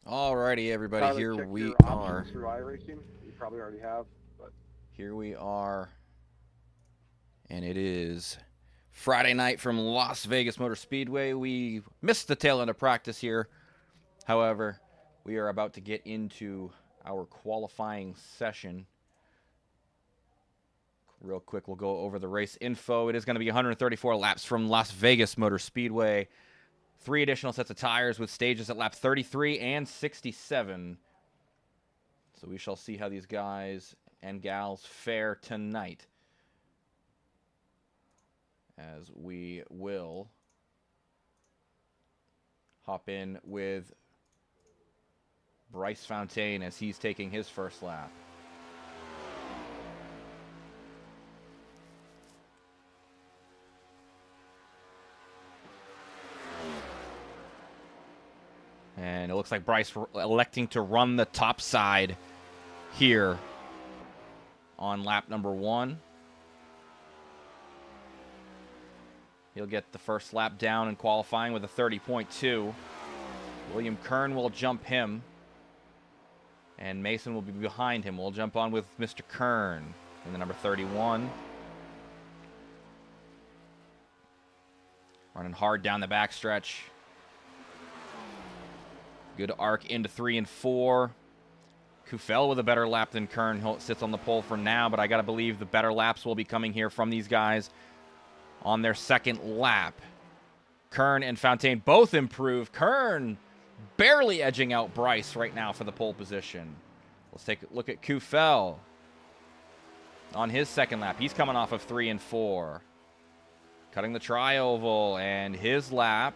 Alrighty, everybody, Tyler, here check we your are. options through iRacing. You probably already have, but Here we are. And it is Friday night from Las Vegas Motor Speedway. We missed the tail end of practice here. However, we are about to get into our qualifying session. Real quick, we'll go over the race info. It is going to be 134 laps from Las Vegas Motor Speedway. 3 additional sets of tires with stages at lap 33 and 67. So we shall see how these guys and gals fare tonight, as we will hop in with Bryce Fontaine as he's taking his first lap. And it looks like Bryce electing to run the top side here on lap number 1. He'll get the first lap down in qualifying with a 30.2. William Kern will jump him, and Mason will be behind him. We'll jump on with Mr. Kern in the number 31. Running hard down the backstretch. Good arc into 3 and 4. Kufel with a better lap than Kern sits on the pole for now, but I got to believe the better laps will be coming here from these guys on their second lap. Kern and Fontaine both improve. Kern barely edging out Bryce right now for the pole position. Let's take a look at Kufel on his second lap. He's coming off of 3 and 4. Cutting the tri-oval, and his lap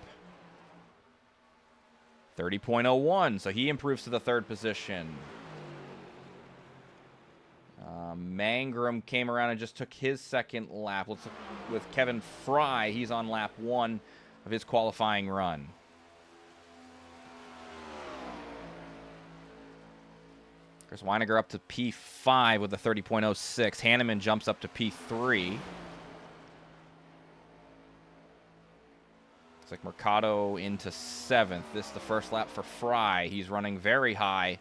30.01, so he improves to the third position. Mangrum came around and just took his second lap. Let's look with Kevin Fry. He's on lap 1 of his qualifying run. Chris Weiniger up to P5 with a 30.06. Hanneman jumps up to P3. Looks like Mercado into 7th. This is the first lap for Fry. He's running very high.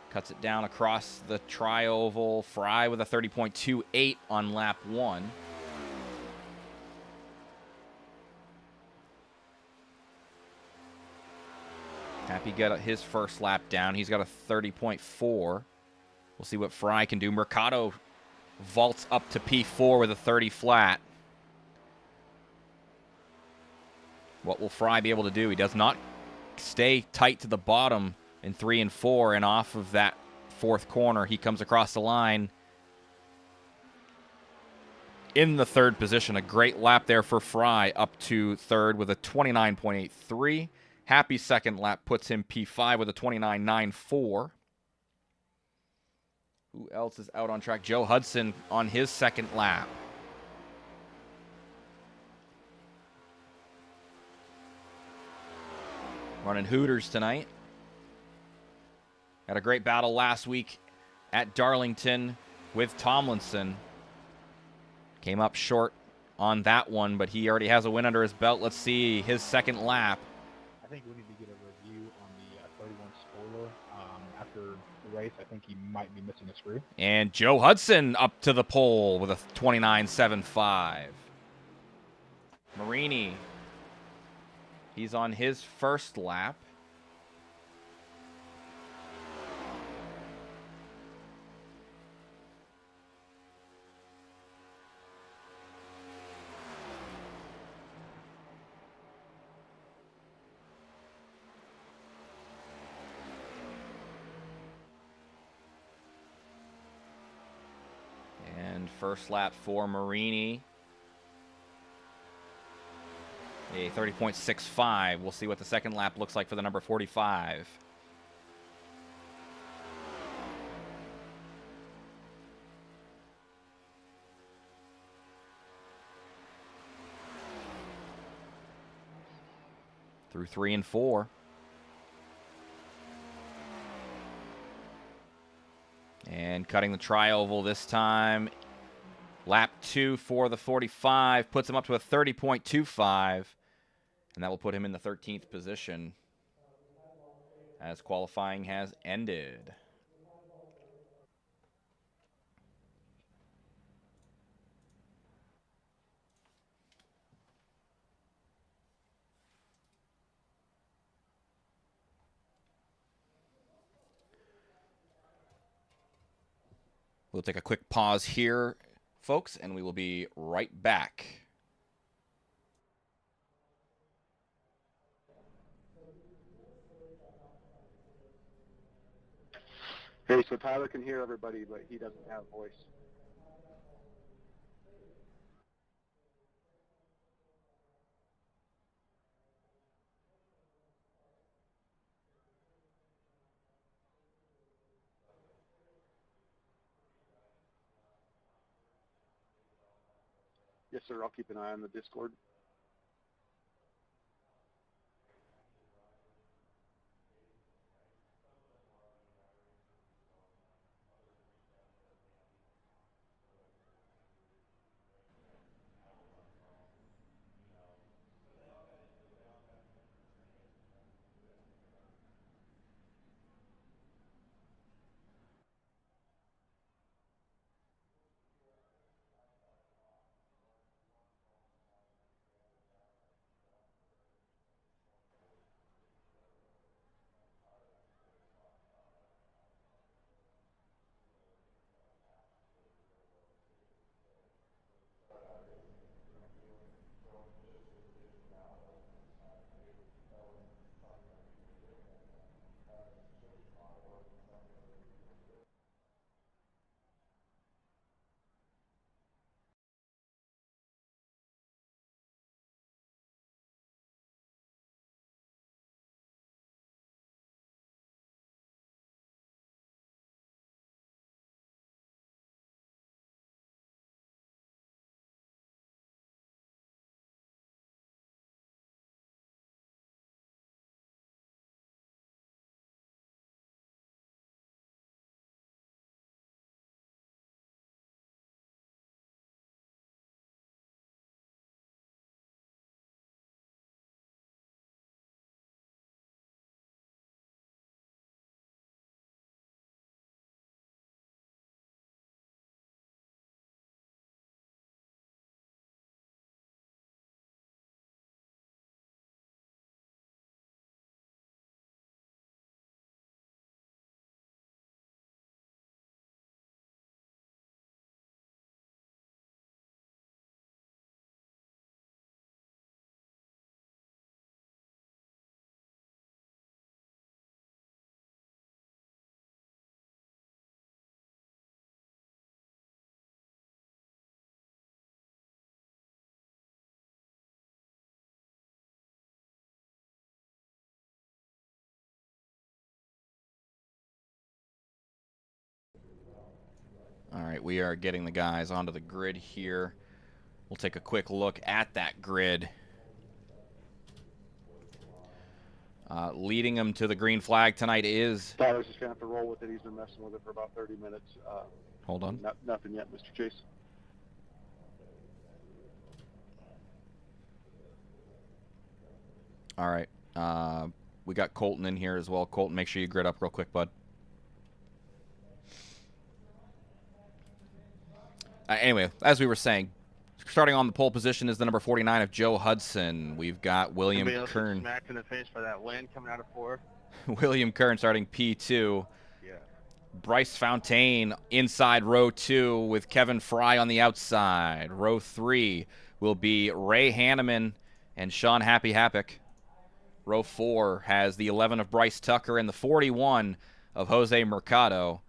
Cuts it down across the tri-oval. Fry with a 30.28 on lap 1. Happy got his first lap down. He's got a 30.4. We'll see what Fry can do. Mercado vaults up to P4 with a 30 flat. What will Fry be able to do? He does not stay tight to the bottom in 3 and 4, and off of that 4th corner, he comes across the line in the 3rd position. A great lap there for Fry, up to 3rd with a 29.83. Happy second lap puts him P5 with a 29.94. Who else is out on track? Joe Hudson on his second lap. Running Hooters tonight. Had a great battle last week at Darlington with Tomlinson. Came up short on that one, but he already has a win under his belt. Let's see his second lap. I think we need to get a review on the 31 spoiler. After the race, I think he might be missing a screw. And Joe Hudson up to the pole with a 29.75. Marini, he's on his first lap. And first lap for Marini, a 30.65. We'll see what the second lap looks like for the number 45. Through 3 and 4. And cutting the tri-oval this time. Lap 2 for the 45 puts him up to a 30.25. And that will put him in the 13th position. as qualifying has ended. We'll take a quick pause here, folks, and we will be right back. Hey, so Tyler can hear everybody, but he doesn't have voice. Yes, sir. I'll keep an eye on the Discord. All right, we are getting the guys onto the grid here. We'll take a quick look at that grid. Leading them to the green flag tonight is... Tyler's just going to have to roll with it. He's been messing with it for about 30 minutes. Hold on. Nothing yet, Mr. Chase. All right. We got Colton in here as well. Colton, make sure you grid up real quick, bud. Anyway, as we were saying, starting on the pole position is the number 49 of Joe Hudson. We've got William Kern. Smacked in the face by that wind coming out of 4. William Kern starting P2. Yeah. Bryce Fontaine inside row 2 with Kevin Fry on the outside. Row 3 will be Ray Hanneman and Sean Happy Happick. Row 4 has the 11 of Bryce Tucker and the 41 of Jose Mercado.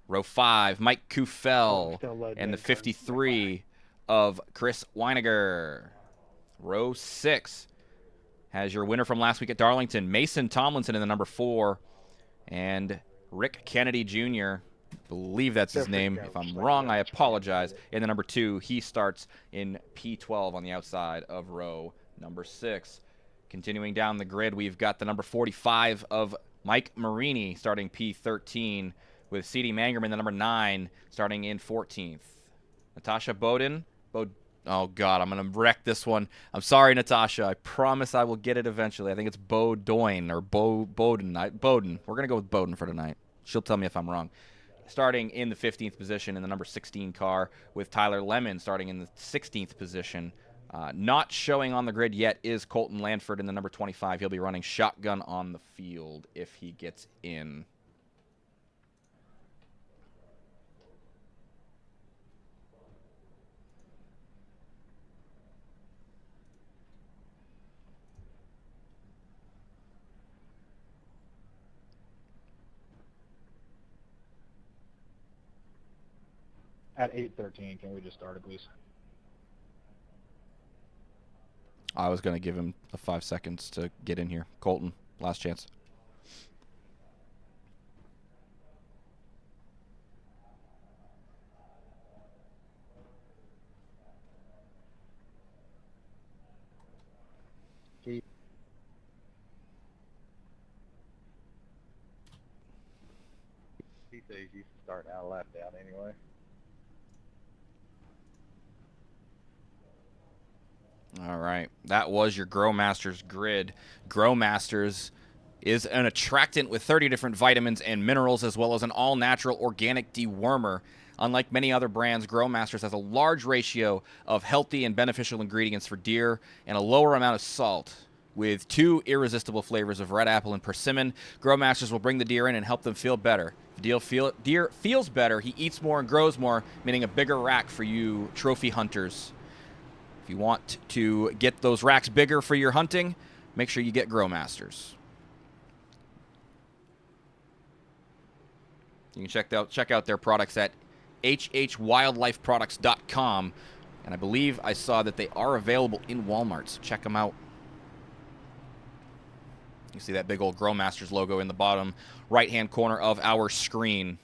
Row 5, Mike Kufel and the 53 of Chris Weiniger. Row 6 has your winner from last week at Darlington, Mason Tomlinson in the number 4, and Rick Kennedy Jr., believe that's his name. If I'm wrong, I apologize. In the number 2, he starts in P12 on the outside of row number 6. Continuing down the grid, we've got the number 45 of Mike Marini starting P13, with C.D. Mangerman, the number 9, starting in 14th. Natasha Oh, God, I'm going to wreck this one. I'm sorry, Natasha. I promise I will get it eventually. I think it's Bowdoin or Bowden. Bowden. We're going to go with Bowden for tonight. She'll tell me if I'm wrong. Starting in the 15th position in the number 16 car with Tyler Lemon starting in the 16th position. Not showing on the grid yet is Colton Lanford in the number 25. He'll be running shotgun on the field if he gets in. At 8:13, can we just start it, please? I was going to give him the 5 seconds to get in here. Colton, last chance. He says you start out left out anyway. All right. That was your GrowMasters grid. GrowMasters is an attractant with 30 different vitamins and minerals, as well as an all-natural organic dewormer. Unlike many other brands, GrowMasters has a large ratio of healthy and beneficial ingredients for deer and a lower amount of salt. With 2 irresistible flavors of red apple and persimmon, GrowMasters will bring the deer in and help them feel better. If the deer feels better, he eats more and grows more, meaning a bigger rack for you trophy hunters. If you want to get those racks bigger for your hunting, make sure you get GrowMasters. You can check out their products at hhwildlifeproducts.com. And I believe I saw that they are available in Walmart, so check them out. You see that big old GrowMasters logo in the bottom right-hand corner of our screen.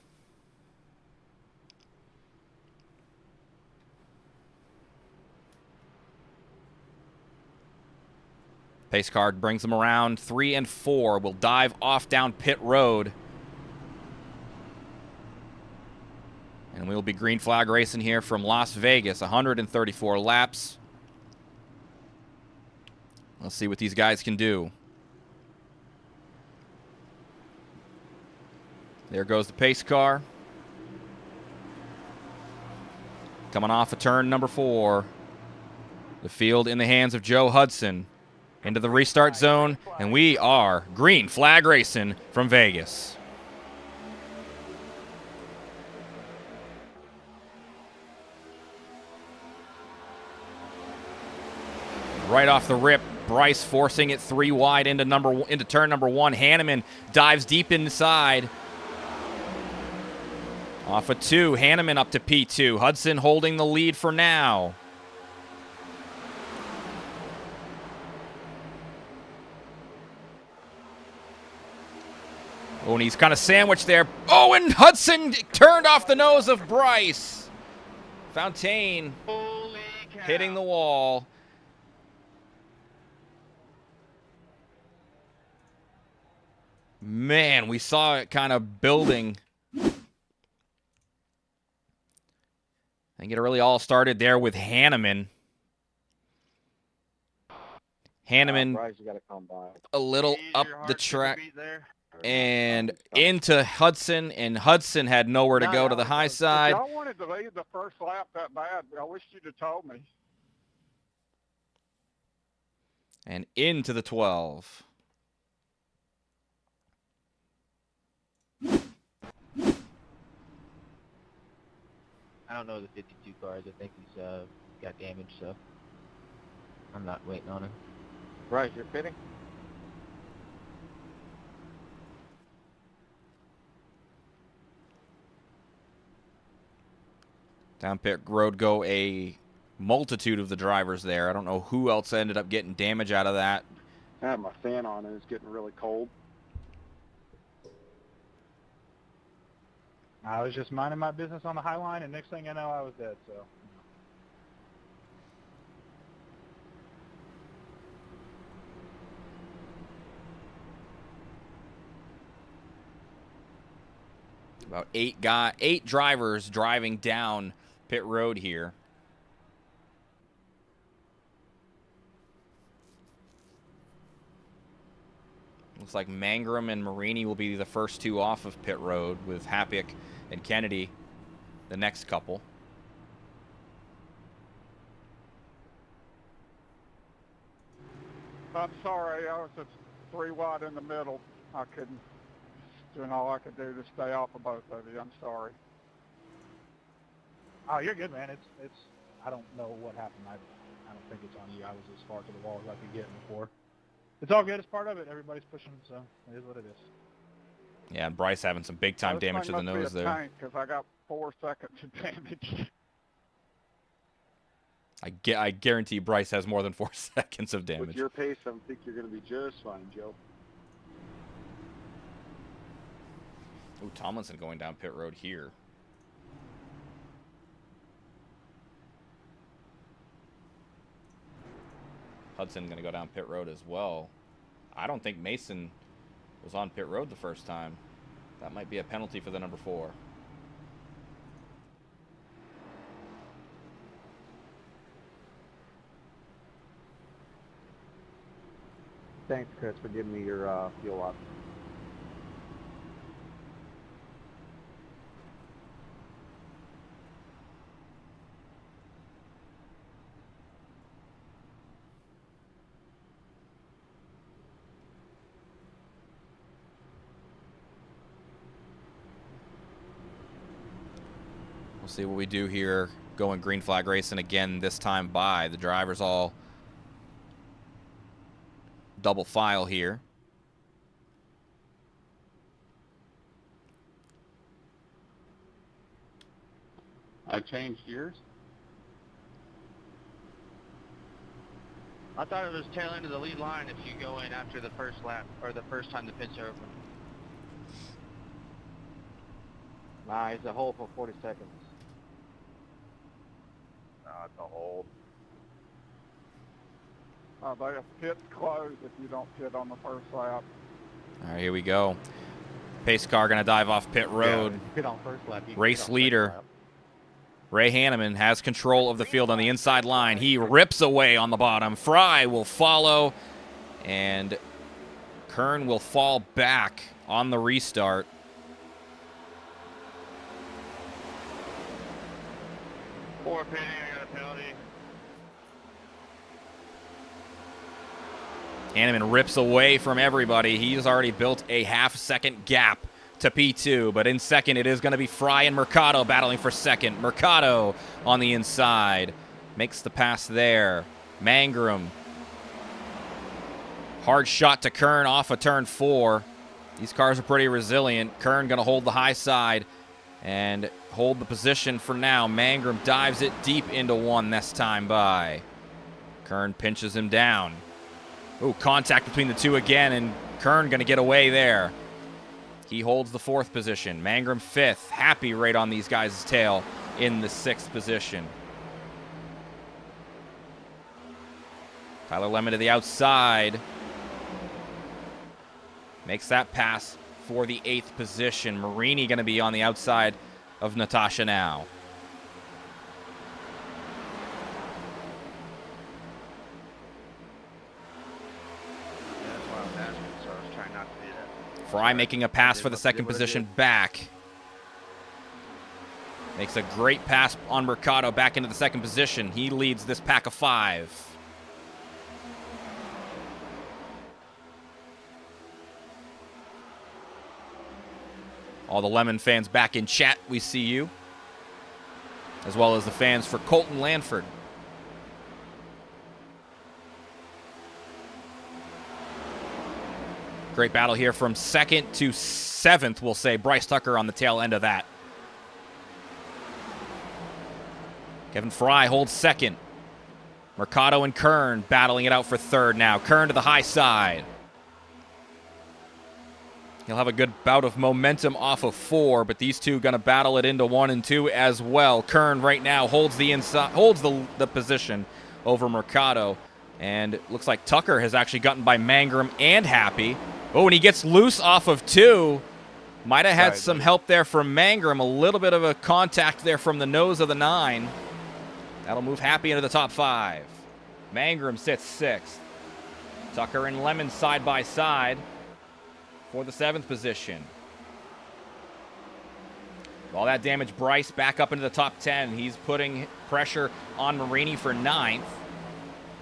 Pace card brings them around. 3 and 4 will dive off down pit road. And we'll be green flag racing here from Las Vegas. 134 laps. Let's see what these guys can do. There goes the pace car. Coming off of turn number 4. The field in the hands of Joe Hudson. Into the restart zone, and we are green flag racing from Vegas. Right off the rip, Bryce forcing it 3 wide into turn number 1. Hanneman dives deep inside. Off of 2, Hanneman up to P2. Hudson holding the lead for now. Oh, and he's kind of sandwiched there. Oh, and Hudson turned off the nose of Bryce. Fontaine hitting the wall. Man, we saw it kind of building. I think it really all started there with Hanneman. Bryce, you gotta come by. A little up the track. And into Hudson, and Hudson had nowhere to go to the high side. If y'all wanted to leave the first lap that bad, I wish you'd have told me. And into the 12. I don't know the 52 cars. I think he's got damage, so I'm not waiting on him. Bryce, you're pitting? Down pit road go a multitude of the drivers there. I don't know who else ended up getting damage out of that. I have my fan on and it's getting really cold. I was just minding my business on the high line, and next thing I know, I was dead, so. About 8 drivers driving down pit road here. Looks like Mangrum and Marini will be the first two off of pit road, with Hapik and Kennedy the next couple. I'm sorry, I was just 3 wide in the middle. I couldn't, doing all I could do to stay off of both of you. I'm sorry. Oh, you're good, man. It's. I don't know what happened. I don't think it's on you. I was as far to the wall as I could get before. It's all good. It's part of it. Everybody's pushing, so it is what it is. Yeah, and Bryce having some big time This damage to thing the must be nose a there. tank, 'cause I got 4 seconds of damage. I guarantee Bryce has more than 4 seconds of With damage. your pace, I think you're going to be just fine, Joe. Ooh, Tomlinson going down pit road here. Hudson going to go down pit road as well. I don't think Mason was on pit road the first time. That might be a penalty for the number 4. Thanks, Chris, for giving me your fuel up. We'll see what we do here going green flag racing again, this time by. The drivers all double file here. I changed gears. I thought it was tail end of the lead line if you go in after the first lap, or the first time the pits are open. Nah, he's a hole for 40 seconds. No, it's a hold. They pit closed if you don't pit on the first lap. All right, here we go. Pace car going to dive off pit road. Yeah, pit on first lap. Race leader Ray Hanneman has control of the field on the inside line. He rips away on the bottom. Fry will follow, and Kern will fall back on the restart. Poor pitting, I got a penalty. Hanneman rips away from everybody. He's already built a half-second gap to P2, but in second it is going to be Fry and Mercado battling for second. Mercado on the inside makes the pass there. Mangrum, hard shot to Kern off of turn 4. These cars are pretty resilient. Kern going to hold the high side and hold the position for now. Mangrum dives it deep into 1 this time by. Kern pinches him down. Ooh, contact between the two again, and Kern going to get away there. He holds the 4th position. Mangrum 5th. Happy right on these guys' tail in the 6th position. Tyler Lemon to the outside. Makes that pass for the 8th position. Marini going to be on the outside of Natasha now. Yeah, that's why I was asking, so I was trying not to do that. Fry making a pass for the 2nd position back. Makes a great pass on Mercado back into the 2nd position. He leads this pack of 5. All the Lemon fans back in chat, we see you. As well as the fans for Colton Lanford. Great battle here from 2nd to 7th, we'll say. Bryce Tucker on the tail end of that. Kevin Fry holds 2nd. Mercado and Kern battling it out for 3rd now. Kern to the high side. He'll have a good bout of momentum off of 4, but these two going to battle it into 1 and 2 as well. Kern right now holds the inside, holds the position over Mercado, and it looks like Tucker has actually gotten by Mangrum and Happy. Oh, and he gets loose off of 2. Might have had some help there from Mangrum. A little bit of a contact there from the nose of the 9. That'll move Happy into the top 5. Mangrum sits 6th. Tucker and Lemon side by side. for the 7th position. All that damage, Bryce back up into the top 10. He's putting pressure on Marini for 9th.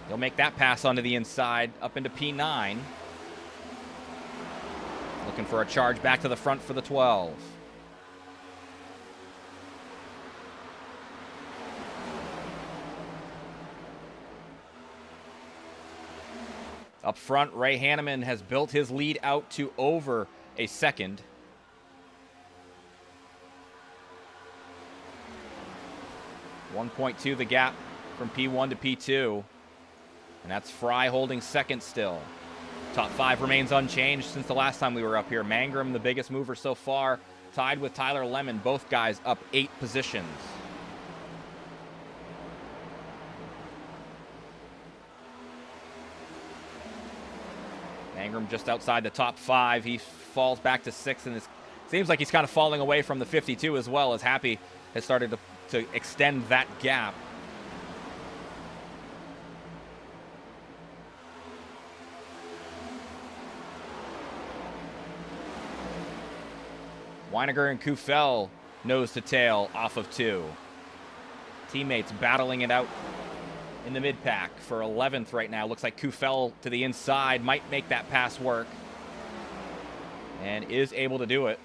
He'll make that pass onto the inside, up into P9. Looking for a charge back to the front for the 12. Up front, Ray Hanneman has built his lead out to over a second. .2 the gap from P1 to P2. And that's Fry holding second still. Top 5 remains unchanged since the last time we were up here. Mangrum, the biggest mover so far, tied with Tyler Lemon. Both guys up 8 positions. Mangrum just outside the top 5. He falls back to 6th, and it seems like he's kind of falling away from the 52 as well, as Happy has started to extend that gap. Weiniger and Kufel nose to tail off of 2. Teammates battling it out in the mid-pack for 11th right now. Looks like Kufel to the inside might make that pass work, and is able to do it.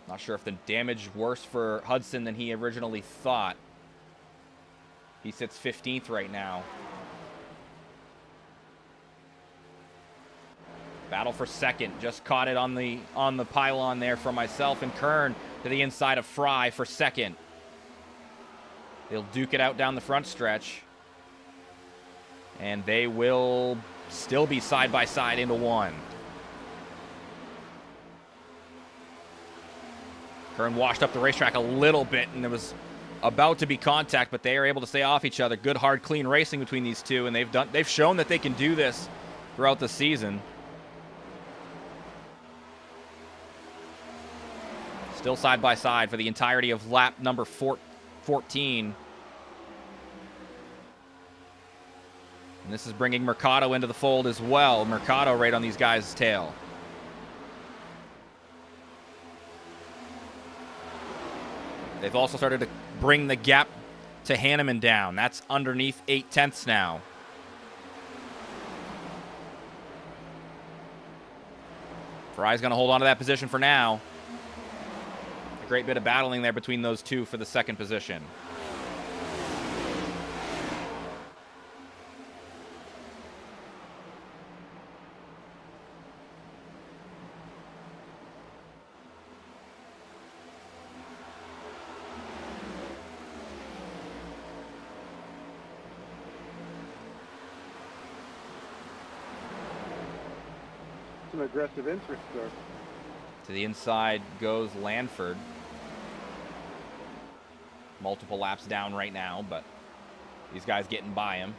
Not sure if the damage worse for Hudson than he originally thought. He sits 15th right now. Battle for second. Just caught it on the pylon there for myself and Kern to the inside of Fry for second. They'll duke it out down the front stretch. And they will still be side by side into 1. Kern washed up the racetrack a little bit, and there was about to be contact, but they are able to stay off each other. Good, hard, clean racing between these two, and they've shown that they can do this throughout the season. Still side by side for the entirety of lap number 14. And this is bringing Mercado into the fold as well. Mercado right on these guys' tail. They've also started to bring the gap to Hanneman down. That's underneath 8/10 now. Fry's going to hold on to that position for now. A great bit of battling there between those two for the second position. Some aggressive interest there. To the inside goes Lanford. Multiple laps down right now, but these guys getting by him.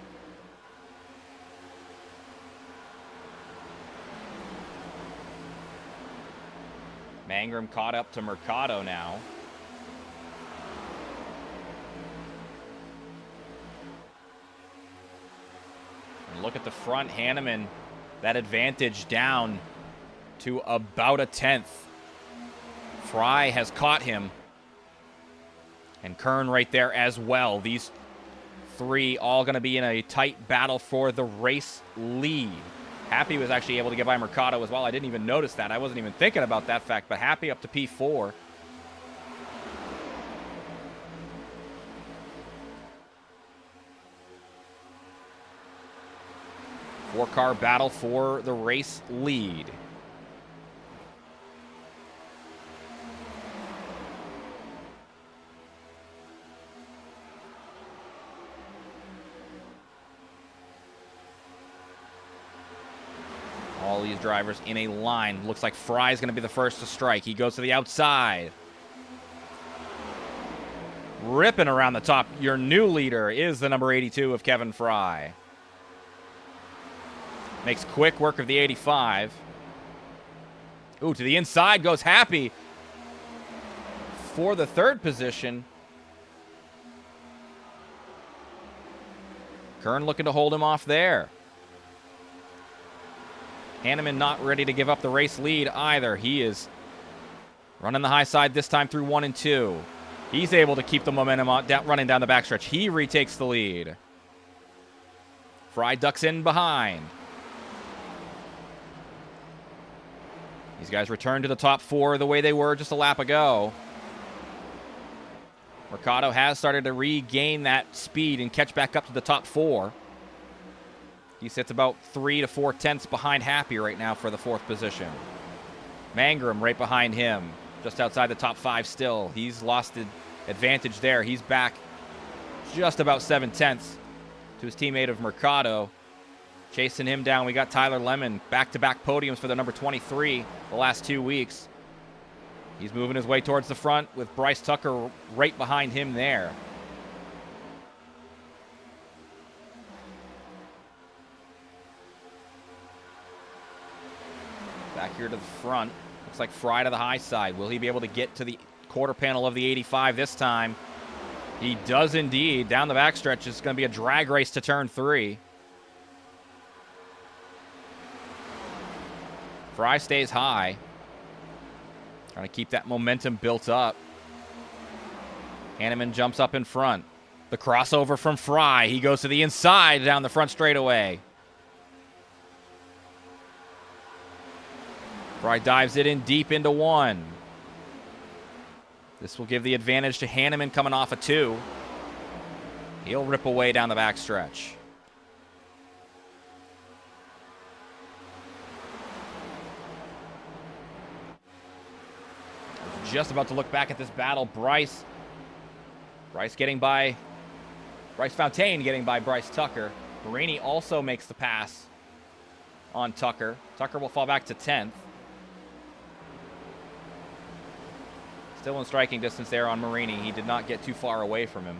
Mangrum caught up to Mercado now. And look at the front, Hanneman. That advantage down to about a 10th. Fry has caught him. And Kern right there as well. These three all going to be in a tight battle for the race lead. Happy was actually able to get by Mercado as well. I didn't even notice that. I wasn't even thinking about that fact, but Happy up to P4. Four-car battle for the race lead. All these drivers in a line. Looks like Fry's going to be the first to strike. He goes to the outside. Ripping around the top. Your new leader is the number 82 of Kevin Fry. Makes quick work of the 85. Ooh, to the inside goes Happy for the third position. Kern looking to hold him off there. Hanneman not ready to give up the race lead either. He is running the high side this time through 1 and 2. He's able to keep the momentum on, running down the backstretch. He retakes the lead. Fry ducks in behind. These guys return to the top 4 the way they were just a lap ago. Mercado has started to regain that speed and catch back up to the top 4. He sits about 3 to 4 tenths behind Happy right now for the 4th position. Mangrum right behind him, just outside the top 5 still. He's lost the advantage there. He's back just about 7 tenths to his teammate of Mercado. Chasing him down, we got Tyler Lemon, back-to-back podiums for the number 23 the last 2 weeks. He's moving his way towards the front with Bryce Tucker right behind him there. Back here to the front. Looks like Fry to the high side. Will he be able to get to the quarter panel of the 85 this time? He does indeed. Down the backstretch, it's going to be a drag race to turn 3. Fry stays high. Trying to keep that momentum built up. Hanneman jumps up in front. The crossover from Fry. He goes to the inside down the front straightaway. Fry dives it in deep into 1. This will give the advantage to Hanneman coming off a 2. He'll rip away down the backstretch. Just about to look back at this battle. Bryce Fontaine getting by Bryce Tucker. Marini also makes the pass on Tucker. Tucker will fall back to 10th. Still in striking distance there on Marini. He did not get too far away from him.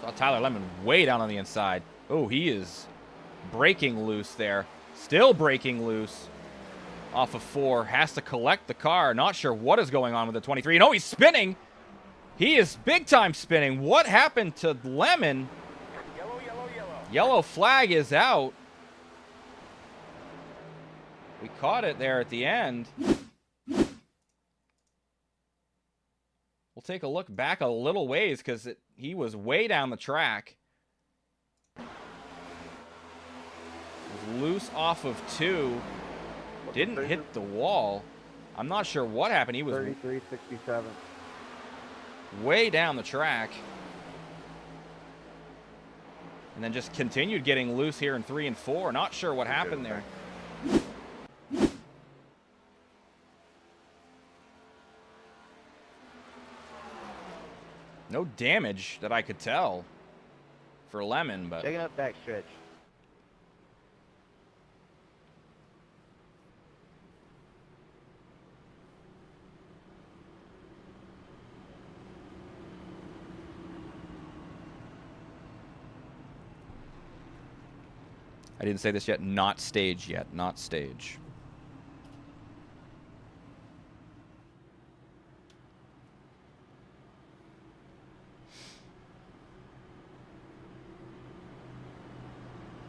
Saw Tyler Lemon way down on the inside. Oh, he is breaking loose there. Still breaking loose off of 4. Has to collect the car. Not sure what is going on with the 23. No, he's spinning. He is big time spinning. What happened to Lemon? Yellow flag is out. We caught it there at the end. We'll take a look back a little ways because he was way down the track. Was loose off of 2. Didn't hit the wall. I'm not sure what happened. He was 33.67. way down the track. And then just continued getting loose here in 3 and 4. Not sure what happened there. No damage that I could tell for Lemon, but Checking up backstretch. I didn't say this yet. Not stage yet. Not stage.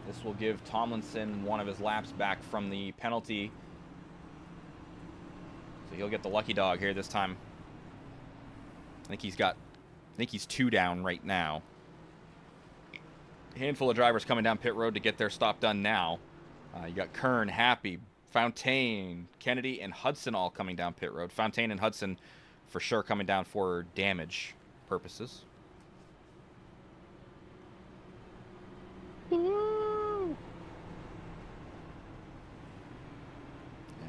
This will give Tomlinson one of his laps back from the penalty. So he'll get the lucky dog here this time. I think he's 2 down right now. Handful of drivers coming down pit road to get their stop done now. You got Kern, Happy, Fontaine, Kennedy, and Hudson all coming down pit road. Fontaine and Hudson for sure coming down for damage purposes. And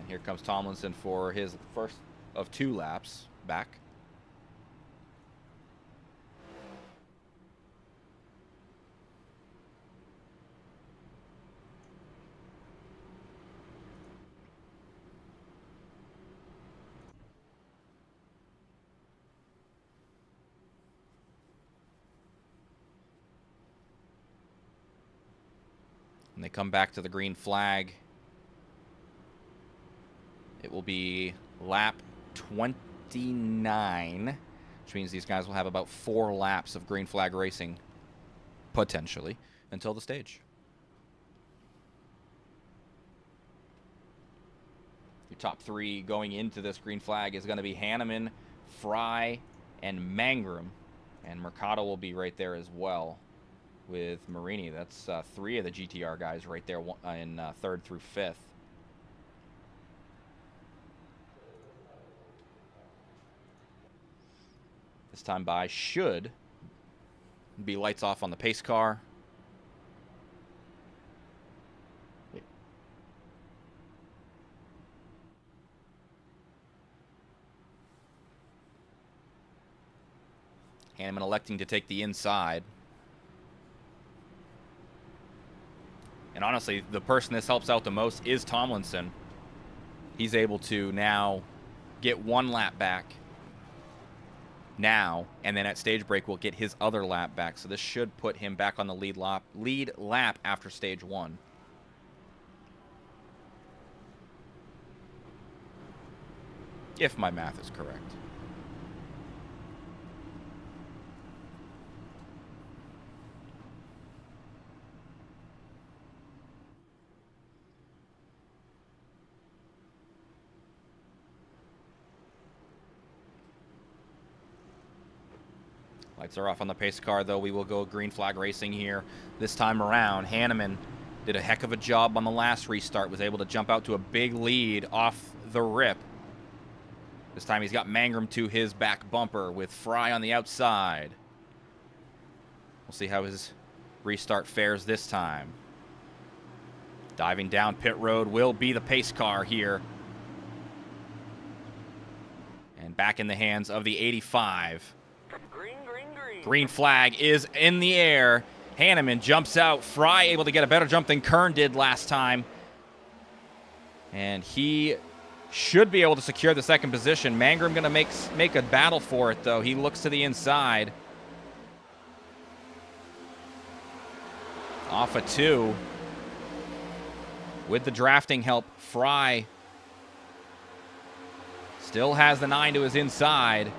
here comes Tomlinson for his first of 2 laps back. And they come back to the green flag. It will be lap 29, which means these guys will have about 4 laps of green flag racing, potentially, until the stage. Your top 3 going into this green flag is going to be Hanneman, Fry, and Mangrum. And Mercado will be right there as well with Marini. That's 3 of the GTR guys right there in 3rd through 5th. This time by should be lights off on the pace car. Hanneman electing to take the inside. And honestly, the person this helps out the most is Tomlinson. He's able to now get 1 lap back now, and then at stage break will get his other lap back. So this should put him back on the lead lap after stage 1. If my math is correct. Lights are off on the pace car, though. We will go green flag racing here this time around. Hanneman did a heck of a job on the last restart, was able to jump out to a big lead off the rip. This time he's got Mangrum to his back bumper with Fry on the outside. We'll see how his restart fares this time. Diving down pit road will be the pace car here. And back in the hands of the 85. Green flag is in the air. Hanneman jumps out. Fry able to get a better jump than Kern did last time. And he should be able to secure the 2nd position. Mangrum going to make a battle for it, though. He looks to the inside. Off a 2. With the drafting help, Fry still has the 9 to his inside.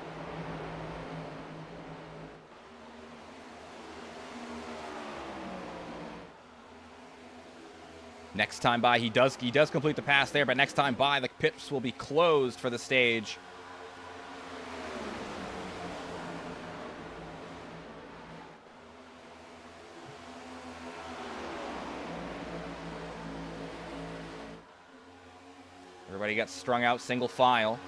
Next time by, he does complete the pass there, but next time by, the pits will be closed for the stage. Everybody got strung out single file.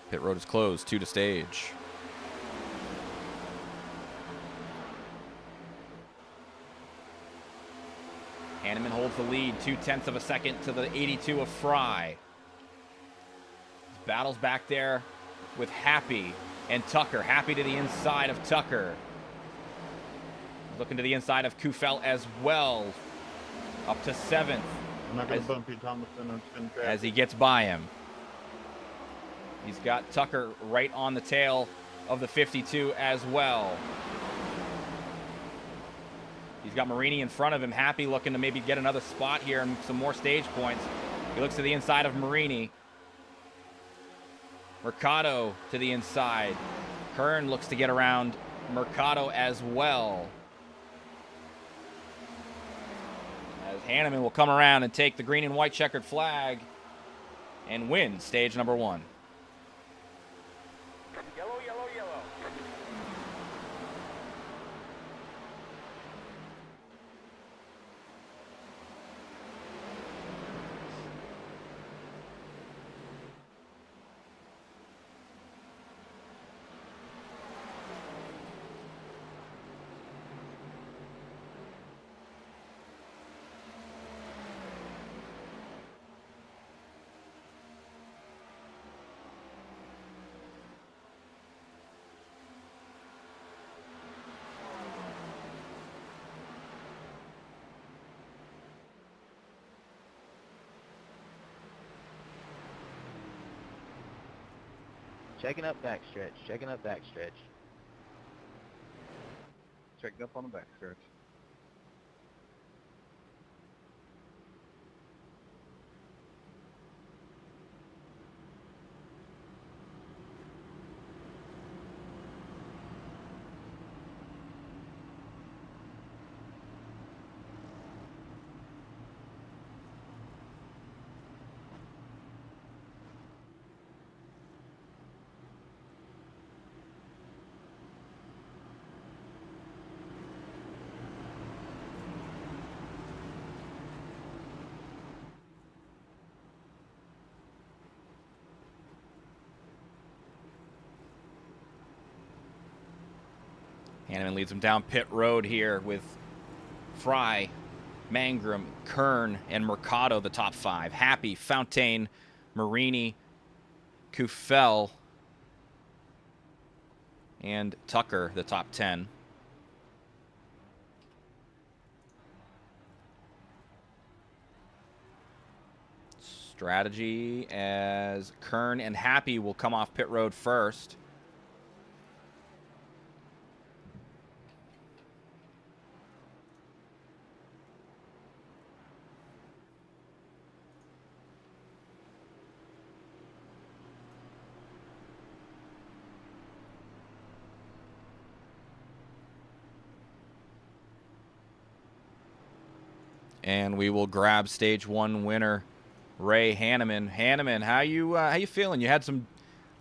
Pit road is closed, 2 to stage. Hanneman holds the lead, 0.2 of a second to the 82 of Fry. Battles back there with Happy and Tucker. Happy to the inside of Tucker. Looking to the inside of Kufel as well. Up to 7th. I'm not going to bump you, Thomason. As he gets by him. He's got Tucker right on the tail of the 52 as well. He's got Marini in front of him. Happy looking to maybe get another spot here and some more stage points. He looks to the inside of Marini. Mercado to the inside. Kern looks to get around Mercado as well. As Hanneman will come around and take the green and white checkered flag and win stage number 1. Yellow, yellow, yellow. Checking up backstretch. Checking up backstretch. Checking up on the back stretch. Hanneman leads them down pit road here with Fry, Mangrum, Kern, and Mercado, the top 5. Happy, Fontaine, Marini, Kufel, and Tucker, the top 10. Strategy as Kern and Happy will come off pit road first. And we will grab stage 1 winner, Ray Hanneman. Hanneman, how you feeling? You had some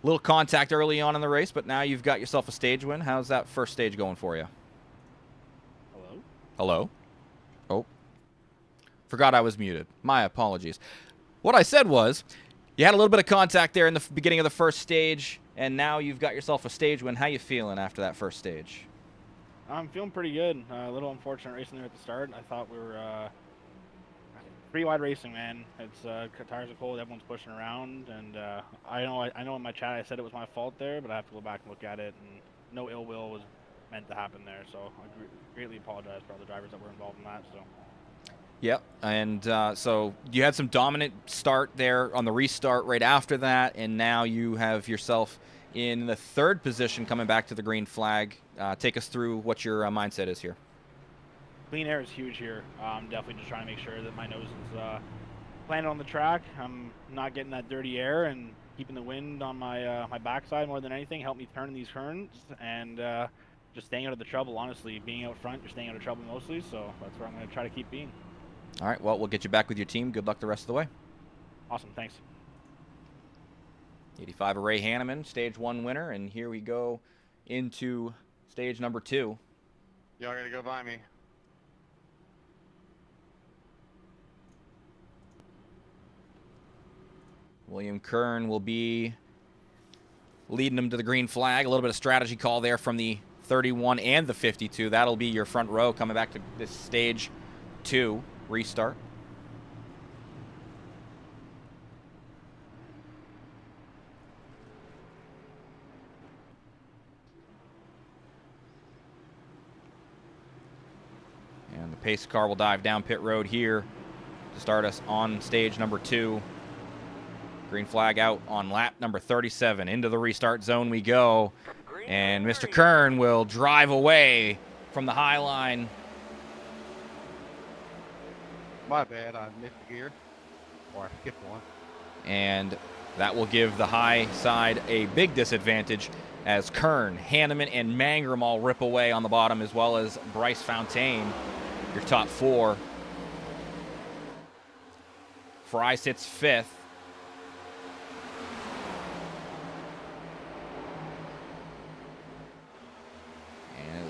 little contact early on in the race, but now you've got yourself a stage win. How's that first stage going for you? Hello? Hello? Oh. Forgot I was muted. My apologies. What I said was, you had a little bit of contact there in the beginning of the first stage, and now you've got yourself a stage win. How you feeling after that first stage? I'm feeling pretty good. A little unfortunate racing there at the start. I thought we were pretty wide racing, man. It's tires are cold, everyone's pushing around, and I know in my chat I said it was my fault there, but I have to go back and look at it, and no ill will was meant to happen there. So I greatly apologize for all the drivers that were involved in that. So. Yep, and so you had some dominant start there on the restart right after that, and now you have yourself in the 3rd position coming back to the green flag. Take us through what your mindset is here. Clean air is huge here. I'm definitely just trying to make sure that my nose is planted on the track. I'm not getting that dirty air and keeping the wind on my my backside more than anything. Help me turn these turns and just staying out of the trouble, honestly. Being out front, you're staying out of trouble mostly, so that's where I'm going to try to keep being. All right, well, we'll get you back with your team. Good luck the rest of the way. Awesome, thanks. 85 of Ray Hanneman, stage 1 winner, and here we go into stage number 2. Y'all gotta go by me. William Kern will be leading them to the green flag. A little bit of strategy call there from the 31 and the 52. That'll be your front row coming back to this stage 2 restart. And the pace car will dive down pit road here to start us on stage number 2. Green flag out on lap number 37. Into the restart zone we go. And Mr. Kern will drive away from the high line. My bad, I missed a gear. Or I skipped one. And that will give the high side a big disadvantage as Kern, Hanneman, and Mangrum all rip away on the bottom, as well as Bryce Fontaine, your top 4. Fry sits 5th.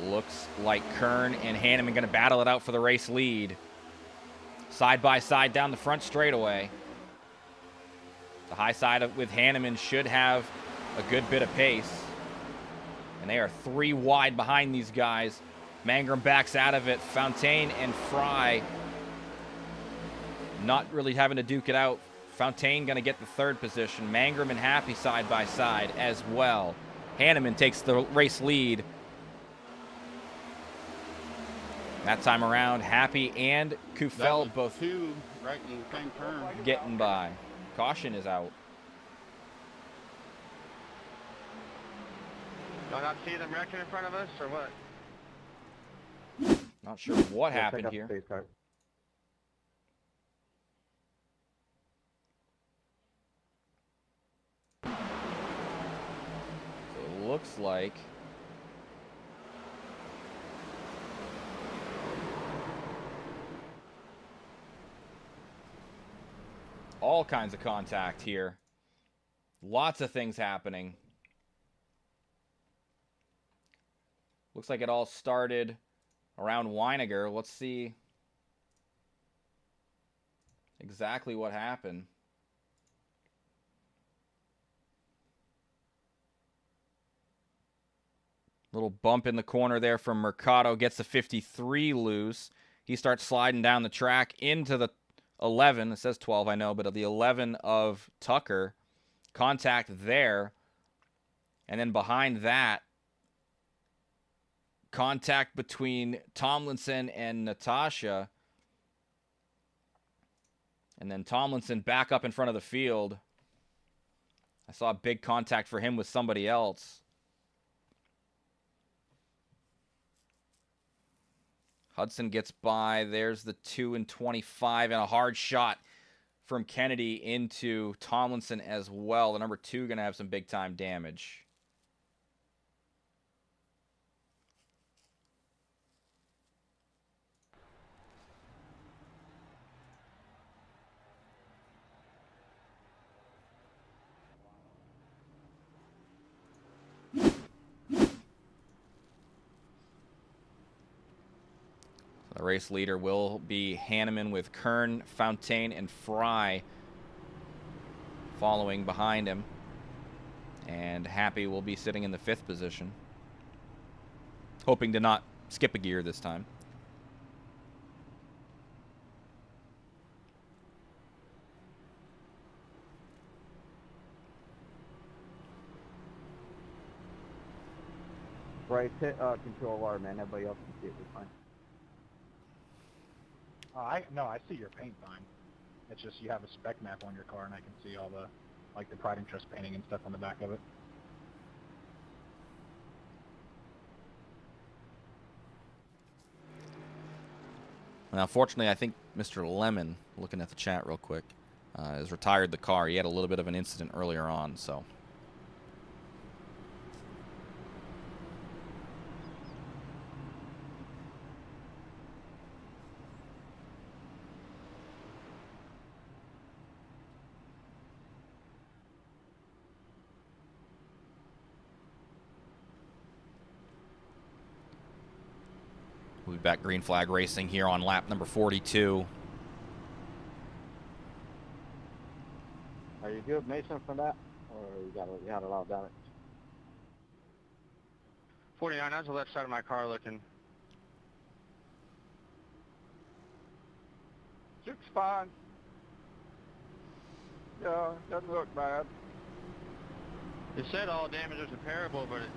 Looks like Kern and Hanneman going to battle it out for the race lead. Side by side down the front straightaway. The high side with Hanneman should have a good bit of pace. And they are 3 wide behind these guys. Mangrum backs out of it. Fontaine and Fry not really having to duke it out. Fontaine going to get the 3rd position. Mangrum and Happy side by side as well. Hanneman takes the race lead. That time around, Happy and Kufel both 2 right in the same turn. getting by. Caution is out. Do I not see them wrecking in front of us, or what? Not sure what Yeah, happened check out here. the space car. So it looks like all kinds of contact here. Lots of things happening. Looks like it all started around Weiniger. Let's see exactly what happened. Little bump in the corner there from Mercado. Gets the 53 loose. He starts sliding down the track into the 11. It says 12, I know, but of the 11 of Tucker. Contact there. And then behind that, contact between Tomlinson and Natasha. And then Tomlinson back up in front of the field. I saw a big contact for him with somebody else. Hudson gets by. There's the 2 and 25 and a hard shot from Kennedy into Tomlinson as well. The number 2 going to have some big time damage. The race leader will be Hanneman with Kern, Fontaine, and Fry following behind him. And Happy will be sitting in the 5th position. Hoping to not skip a gear this time. Bryce, hit control R, man. Everybody else can see it just fine. No, I see your paint fine. It's just you have a spec map on your car, and I can see all the, like, the Pride and Trust painting and stuff on the back of it. Now, fortunately, I think Mr. Lemon, looking at the chat real quick, has retired the car. He had a little bit of an incident earlier on, so. We'll be back green flag racing here on lap number 42. Are you good, Mason, for that? Or you had a lot of damage? 49, I was the left side of my car looking. Looks fine. Yeah, doesn't look bad. It said all damage was repairable, but it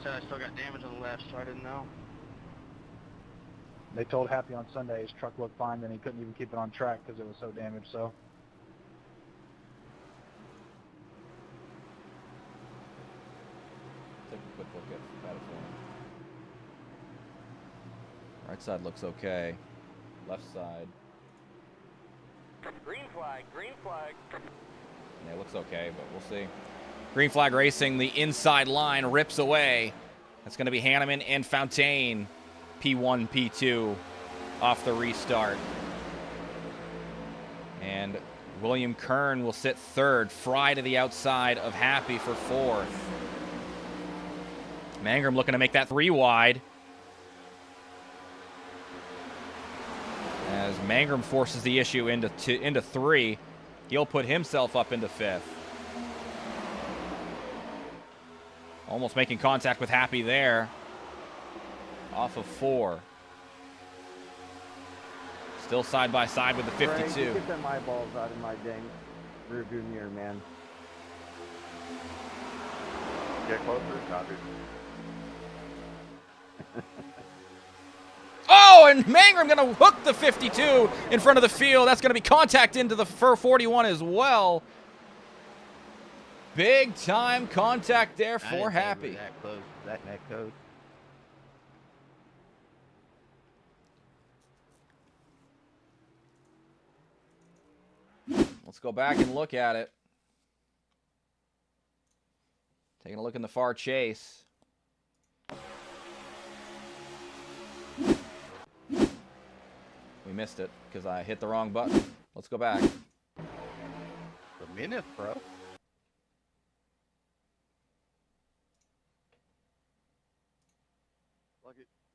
said I still got damage on the left, so I didn't know. They told Happy on Sunday his truck looked fine, then he couldn't even keep it on track because it was so damaged, so. Take a quick look at it for him. Right side looks okay. Left side. Green flag, green flag. Yeah, it looks okay, but we'll see. Green flag racing, the inside line rips away. That's going to be Hanneman and Fontaine. P1, P2 off the restart. And William Kern will sit 3rd. Fry to the outside of Happy for 4th. Mangrum looking to make that 3 wide. As Mangrum forces the issue into 3, he'll put himself up into 5th. Almost making contact with Happy there. Off of 4. Still side by side with the 52. Frank, get them eyeballs out of my dang rearview mirror, man. Get closer, copy. Oh, and Mangrum going to hook the 52 in front of the field. That's going to be contact into the 41 as well. Big time contact there for Happy. That close. That net code. Let's go back and look at it. Taking a look in the far chase. We missed it because I hit the wrong button. Let's go back. A minute, bro.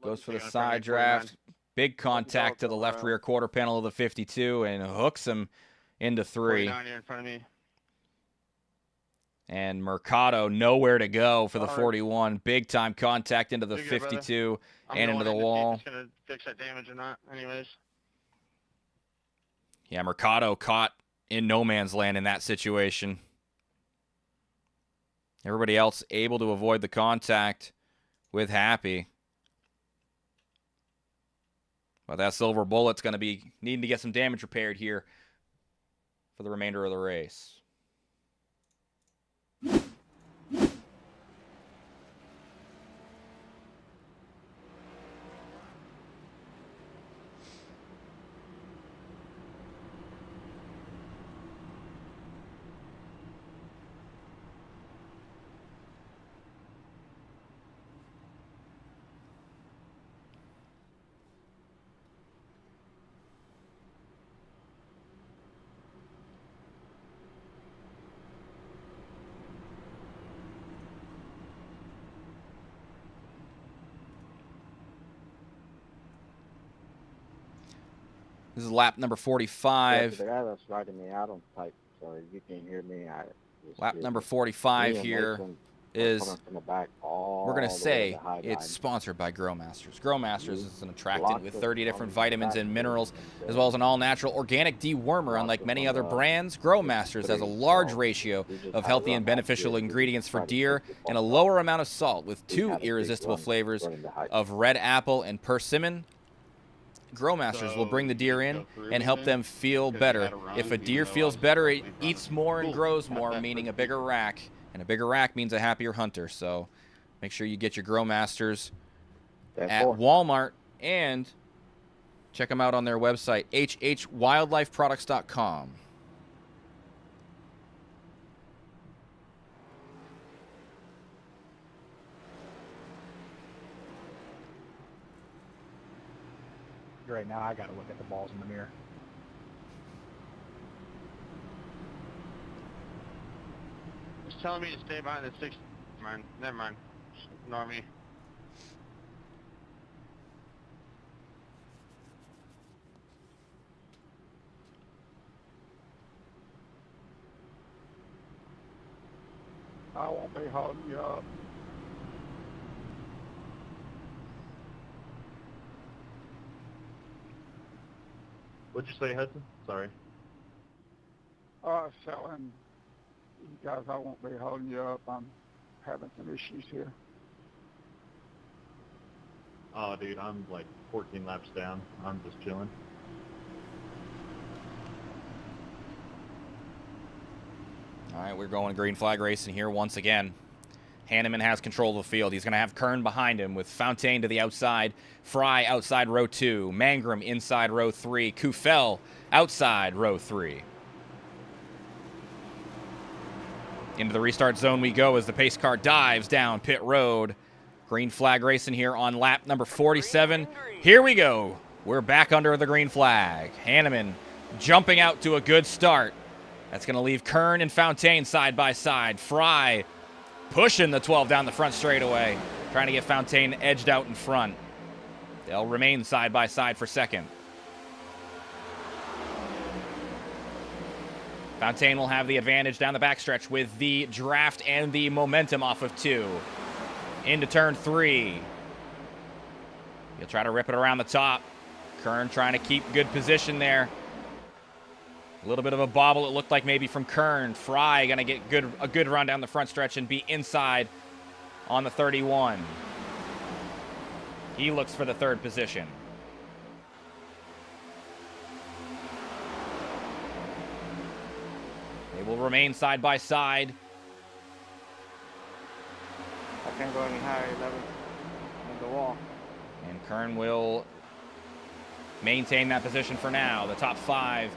Goes for the side draft. Big contact to the left rear quarter panel of the 52 and hooks him into 3. Here in front of me. And Mercado nowhere to go for the 41. Big time contact into the 52 and into the wall. It's gonna fix that damage or not, anyways. Yeah, Mercado caught in no man's land in that situation. Everybody else able to avoid the contact with Happy. But that silver bullet's going to be needing to get some damage repaired here for the remainder of the race. This is lap number 45. The guy that's riding me out on pipe, so if you can hear me, Lap number 45 here is, we're going to say it's sponsored by Grow Masters. Grow Masters is an attractant with 30 different vitamins and minerals, as well as an all-natural organic dewormer. Unlike many other brands, Grow Masters has a large ratio of healthy and beneficial ingredients for deer and a lower amount of salt with 2 irresistible flavors of red apple and persimmon. Grow Masters will bring the deer in and help them feel better. If a deer feels better, it eats more and grows more, meaning a bigger rack. And a bigger rack means a happier hunter. So make sure you get your Grow Masters at Walmart and check them out on their website, hhwildlifeproducts.com. Right now, I got to look at the balls in the mirror. It's telling me to stay behind the 6. Never mind. Just ignore me. I won't be holding you up. What'd you say, Hudson? Sorry. Selling. You guys, I won't be holding you up. I'm having some issues here. Oh, dude, I'm like 14 laps down. I'm just chilling. All right, we're going green flag racing here once again. Hanneman has control of the field. He's going to have Kern behind him with Fontaine to the outside, Fry outside row 2, Mangrum inside row 3, Kufel outside row 3. Into the restart zone we go as the pace car dives down pit road. Green flag racing here on lap number 47. Here we go. We're back under the green flag. Hanneman jumping out to a good start. That's going to leave Kern and Fontaine side by side. Fry pushing the 12 down the front straightaway, trying to get Fontaine edged out in front. They'll remain side by side for second. Fontaine will have the advantage down the backstretch with the draft and the momentum off of 2. Into turn 3. He'll try to rip it around the top. Kern trying to keep good position there. A little bit of a bobble, it looked like maybe from Kern. Fry going to get a good run down the front stretch and be inside on the 31. He looks for the 3rd position. They will remain side by side. can't go any higher. 11 on the wall. And Kern will maintain that position for now. The top 5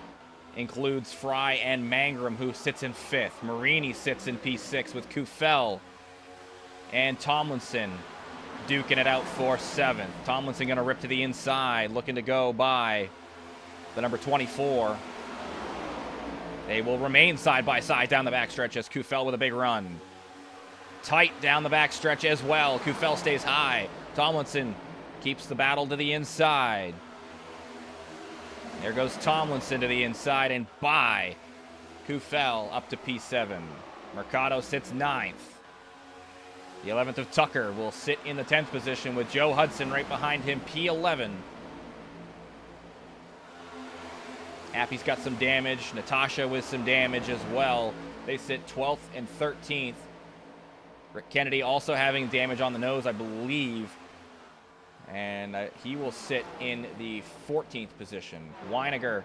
includes Fry and Mangrum, who sits in 5th. Marini sits in P6 with Kufel and Tomlinson duking it out for 7th. Tomlinson going to rip to the inside, looking to go by the number 24. They will remain side by side down the backstretch as Kufel with a big run. Tight down the backstretch as well. Kufel stays high. Tomlinson keeps the battle to the inside. There goes Tomlinson to the inside and by Kufel up to P7. Mercado sits 9th. The 11th of Tucker will sit in the 10th position with Joe Hudson right behind him, P11. Appy's got some damage. Natasha with some damage as well. They sit 12th and 13th. Rick Kennedy also having damage on the nose, I believe. And he will sit in the 14th position. Weiniger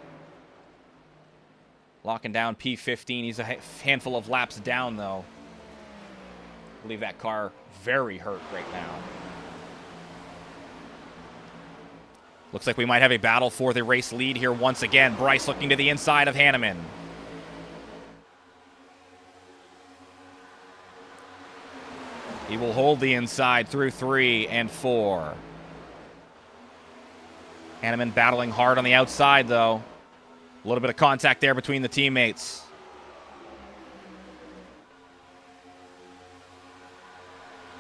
locking down P15. He's a handful of laps down, though. I believe that car very hurt right now. Looks like we might have a battle for the race lead here once again. Bryce looking to the inside of Hanneman. He will hold the inside through 3 and 4. Hanneman battling hard on the outside, though. A little bit of contact there between the teammates.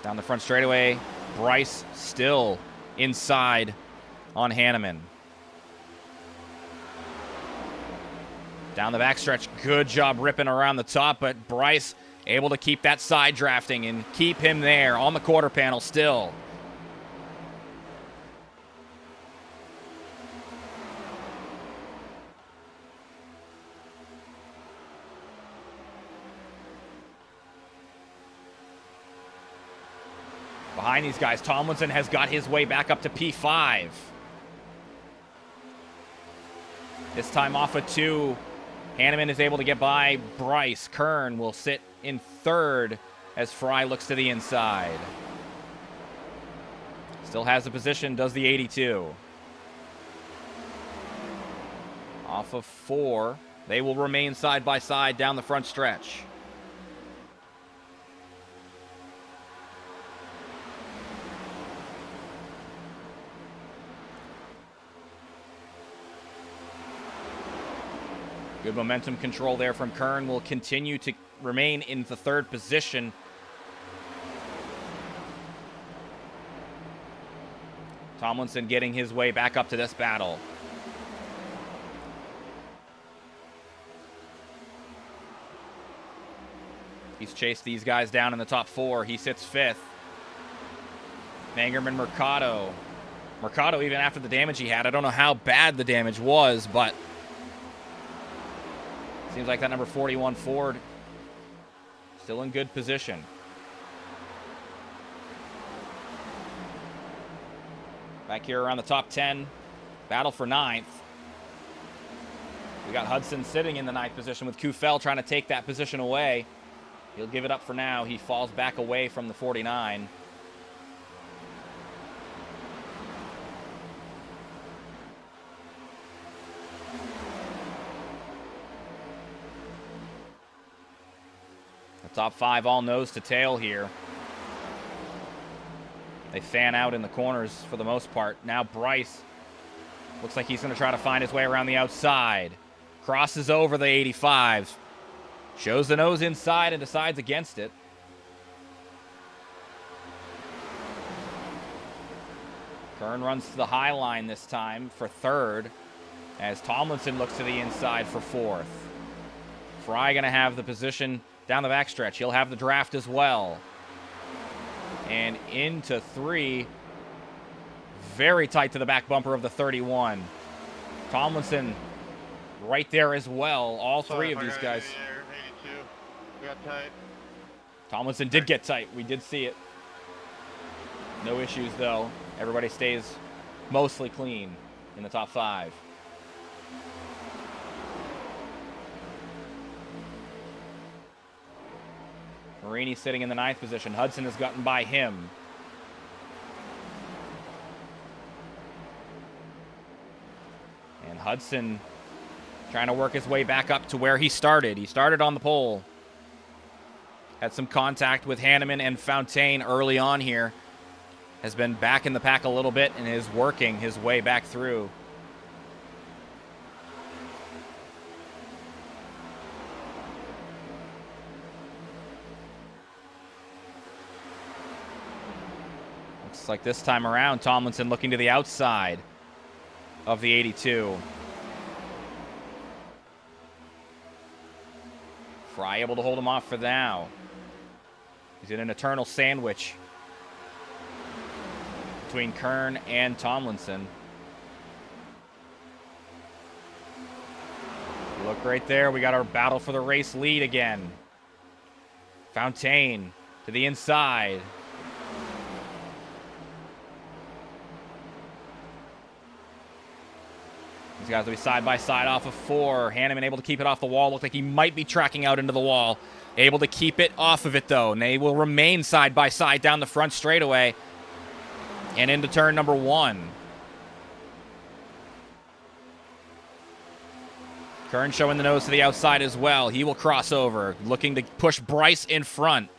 Down the front straightaway, Bryce still inside on Hanneman. Down the backstretch, good job ripping around the top, but Bryce able to keep that side drafting and keep him there on the quarter panel still. Behind these guys, Tomlinson has got his way back up to P5. This time off of 2. Hanneman is able to get by Bryce. Kern will sit in 3rd as Fry looks to the inside. Still has the position, does the 82. Off of 4. They will remain side by side down the front stretch. Good momentum control there from Kern. Will continue to remain in the 3rd position. Tomlinson getting his way back up to this battle. He's chased these guys down in the top 4. He sits 5th. Mangerman Mercado. Mercado, even after the damage he had, I don't know how bad the damage was, but seems like that number 41 Ford still in good position. Back here around the top 10. Battle for 9th. We got Hudson sitting in the 9th position with Kufel trying to take that position away. He'll give it up for now. He falls back away from the 49. Top 5 all nose to tail here. They fan out in the corners for the most part. Now Bryce looks like he's going to try to find his way around the outside. Crosses over the 85. Shows the nose inside and decides against it. Kern runs to the high line this time for 3rd as Tomlinson looks to the inside for 4th. Fry going to have the position down the backstretch. He'll have the draft as well. And into 3. Very tight to the back bumper of the 31. Tomlinson right there as well. All 3 of these guys. 82. We got tight. Tomlinson did get tight. We did see it. No issues, though. Everybody stays mostly clean in the top 5. Marini sitting in the 9th position. Hudson has gotten by him. And Hudson trying to work his way back up to where he started. He started on the pole. Had some contact with Hanneman and Fontaine early on here. Has been back in the pack a little bit and is working his way back through. Looks like this time around, Tomlinson looking to the outside of the 82. Fry able to hold him off for now. He's in an eternal sandwich between Kern and Tomlinson. Look right there. We got our battle for the race lead again. Fontaine to the inside. These guys will be side by side off of 4. Hanneman able to keep it off the wall. Looked like he might be tracking out into the wall. Able to keep it off of it, though. And they will remain side by side down the front straightaway and into turn number 1. Kern showing the nose to the outside as well. He will cross over, looking to push Bryce in front.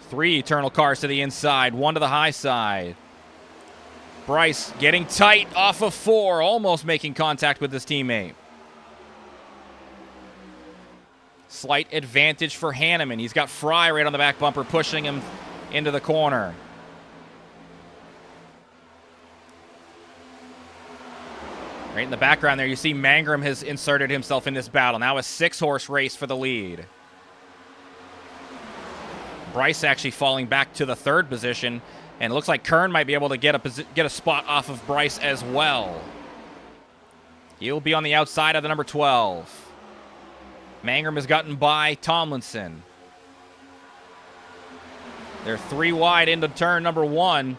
3 eternal cars to the inside, 1 to the high side. Bryce getting tight off of 4, almost making contact with his teammate. Slight advantage for Hanneman. He's got Fry right on the back bumper, pushing him into the corner. Right in the background there, you see Mangrum has inserted himself in this battle. Now a 6-horse race for the lead. Bryce actually falling back to the 3rd position. And it looks like Kern might be able to get a spot off of Bryce as well. He'll be on the outside of the number 12. Mangrum has gotten by Tomlinson. They're 3 wide into turn number 1.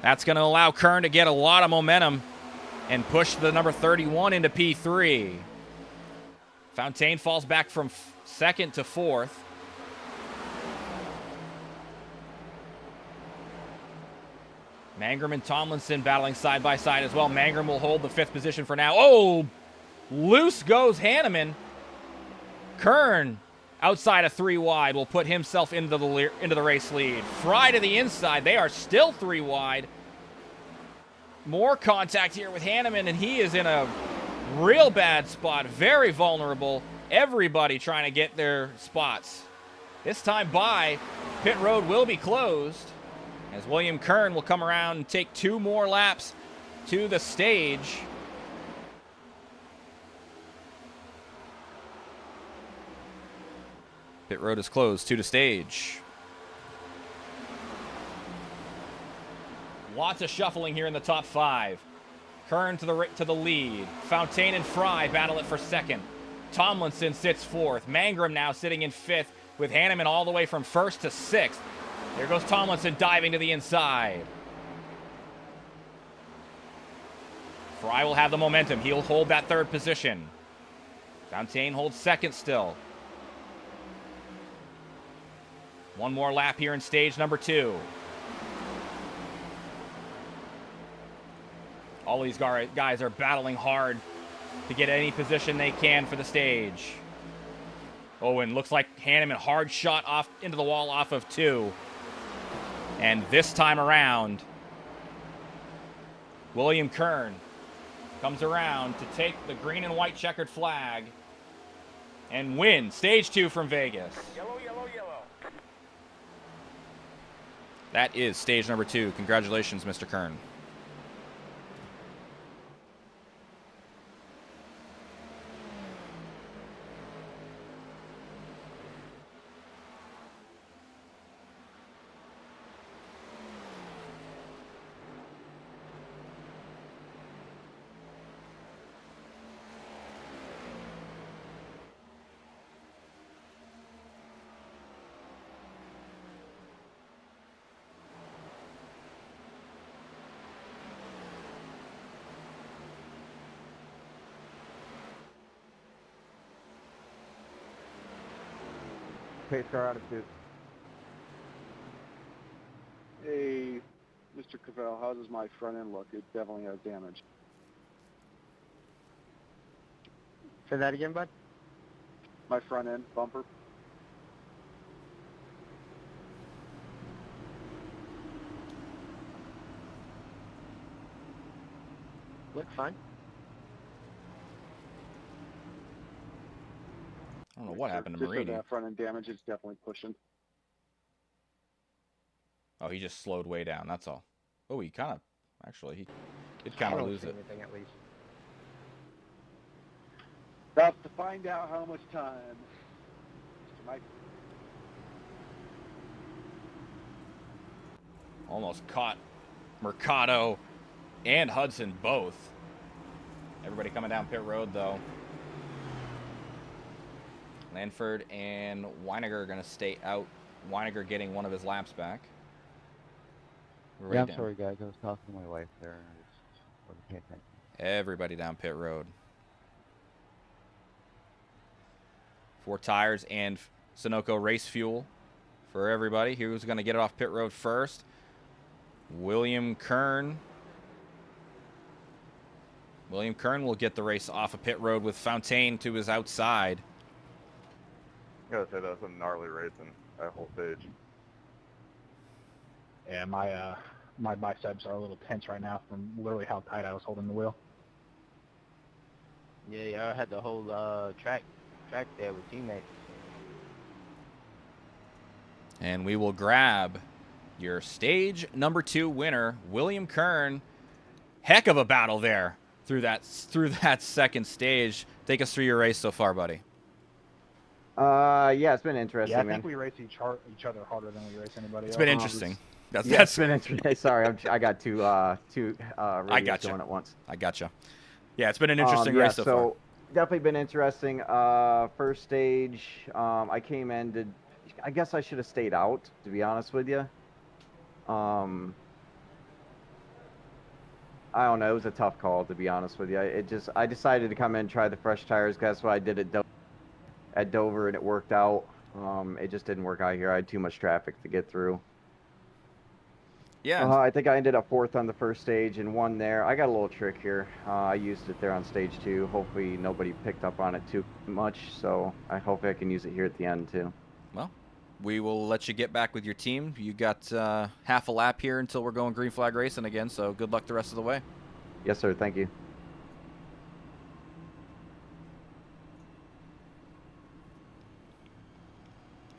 That's going to allow Kern to get a lot of momentum and push the number 31 into P3. Fontaine falls back from 2nd to 4th. Mangrum and Tomlinson battling side by side as well. Mangrum will hold the 5th position for now. Oh, loose goes Hanneman. Kern, outside of 3 wide, will put himself into the race lead. Fry to the inside. They are still 3 wide. More contact here with Hanneman, and he is in a real bad spot. Very vulnerable. Everybody trying to get their spots. This time by, pit road will be closed, as William Kern will come around and take 2 more laps to the stage. Pit road is closed to the stage. Lots of shuffling here in the top 5. Kern to the lead. Fontaine and Fry battle it for 2nd. Tomlinson sits 4th. Mangrum now sitting in 5th with Hanneman all the way from 1st to 6th. There goes Tomlinson diving to the inside. Fry will have the momentum. He'll hold that 3rd position. Fontaine holds 2nd still. 1 more lap here in stage number 2. All these guys are battling hard to get any position they can for the stage. Oh, and looks like Hanneman hard shot off into the wall off of 2. And this time around, William Kern comes around to take the green and white checkered flag and win stage 2 from Vegas. Yellow, yellow, yellow. That is stage number 2. Congratulations, Mr. Kern. pace car out of 2. Hey, Mr. Cavell, how does my front end look? It definitely has damage. Say that again, bud? My front end bumper. Looks fine. I don't know what happened to Just Marini. that front end damage is definitely pushing. Oh, he just slowed way down. That's all. Oh, he kind of, actually, he did kind of lose it. Anything at least. About to find out how much time. Mr. Mike. Almost caught Mercado and Hudson both. Everybody coming down pit road, though. Lanford and Weiniger are going to stay out. Weiniger getting one of his laps back. Right Yeah, I'm down. sorry, guys. I was talking to my wife there. I just wasn't paying attention. Everybody down pit road. 4 tires and Sunoco race fuel for everybody. Who's going to get it off pit road first? William Kern. William Kern will get the race off of pit road with Fontaine to his outside. I gotta say, that was a gnarly racing, that whole stage. Yeah, my biceps are a little tense right now from literally how tight I was holding the wheel. Yeah, I had the whole track there with teammates. And we will grab your stage number 2 winner, William Kern. Heck of a battle there through that second stage. Take us through your race so far, buddy. Yeah, it's been interesting, Yeah, I man. think we race each other harder than we race anybody It's else. been interesting. It's That's been interesting. Sorry, I got two radios gotcha. going at once. I gotcha. Yeah, it's been an interesting Yeah, race so far. definitely been interesting. First stage, I came in. I guess I should have stayed out, to be honest with you. I don't know. It was a tough call, to be honest with you. I decided to come in and try the fresh tires. That's what I did at Dover, and it worked out. It just didn't work out here. I had too much traffic to get through. Yeah. I think I ended up 4th on the first stage and 1 there. I got a little trick here. I used it there on stage 2. Hopefully nobody picked up on it too much, so hopefully I can use it here at the end too. Well, we will let you get back with your team. You got half a lap here until we're going green flag racing again, so good luck the rest of the way. Yes, sir. Thank you.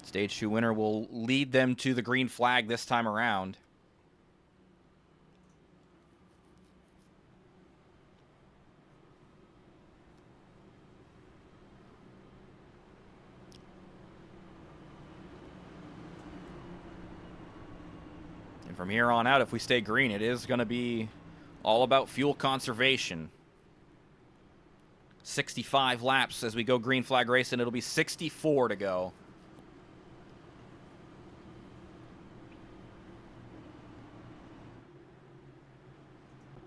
Stage 2 winner will lead them to the green flag this time around. And from here on out, if we stay green, it is going to be all about fuel conservation. 65 laps as we go green flag racing. It'll be 64 to go.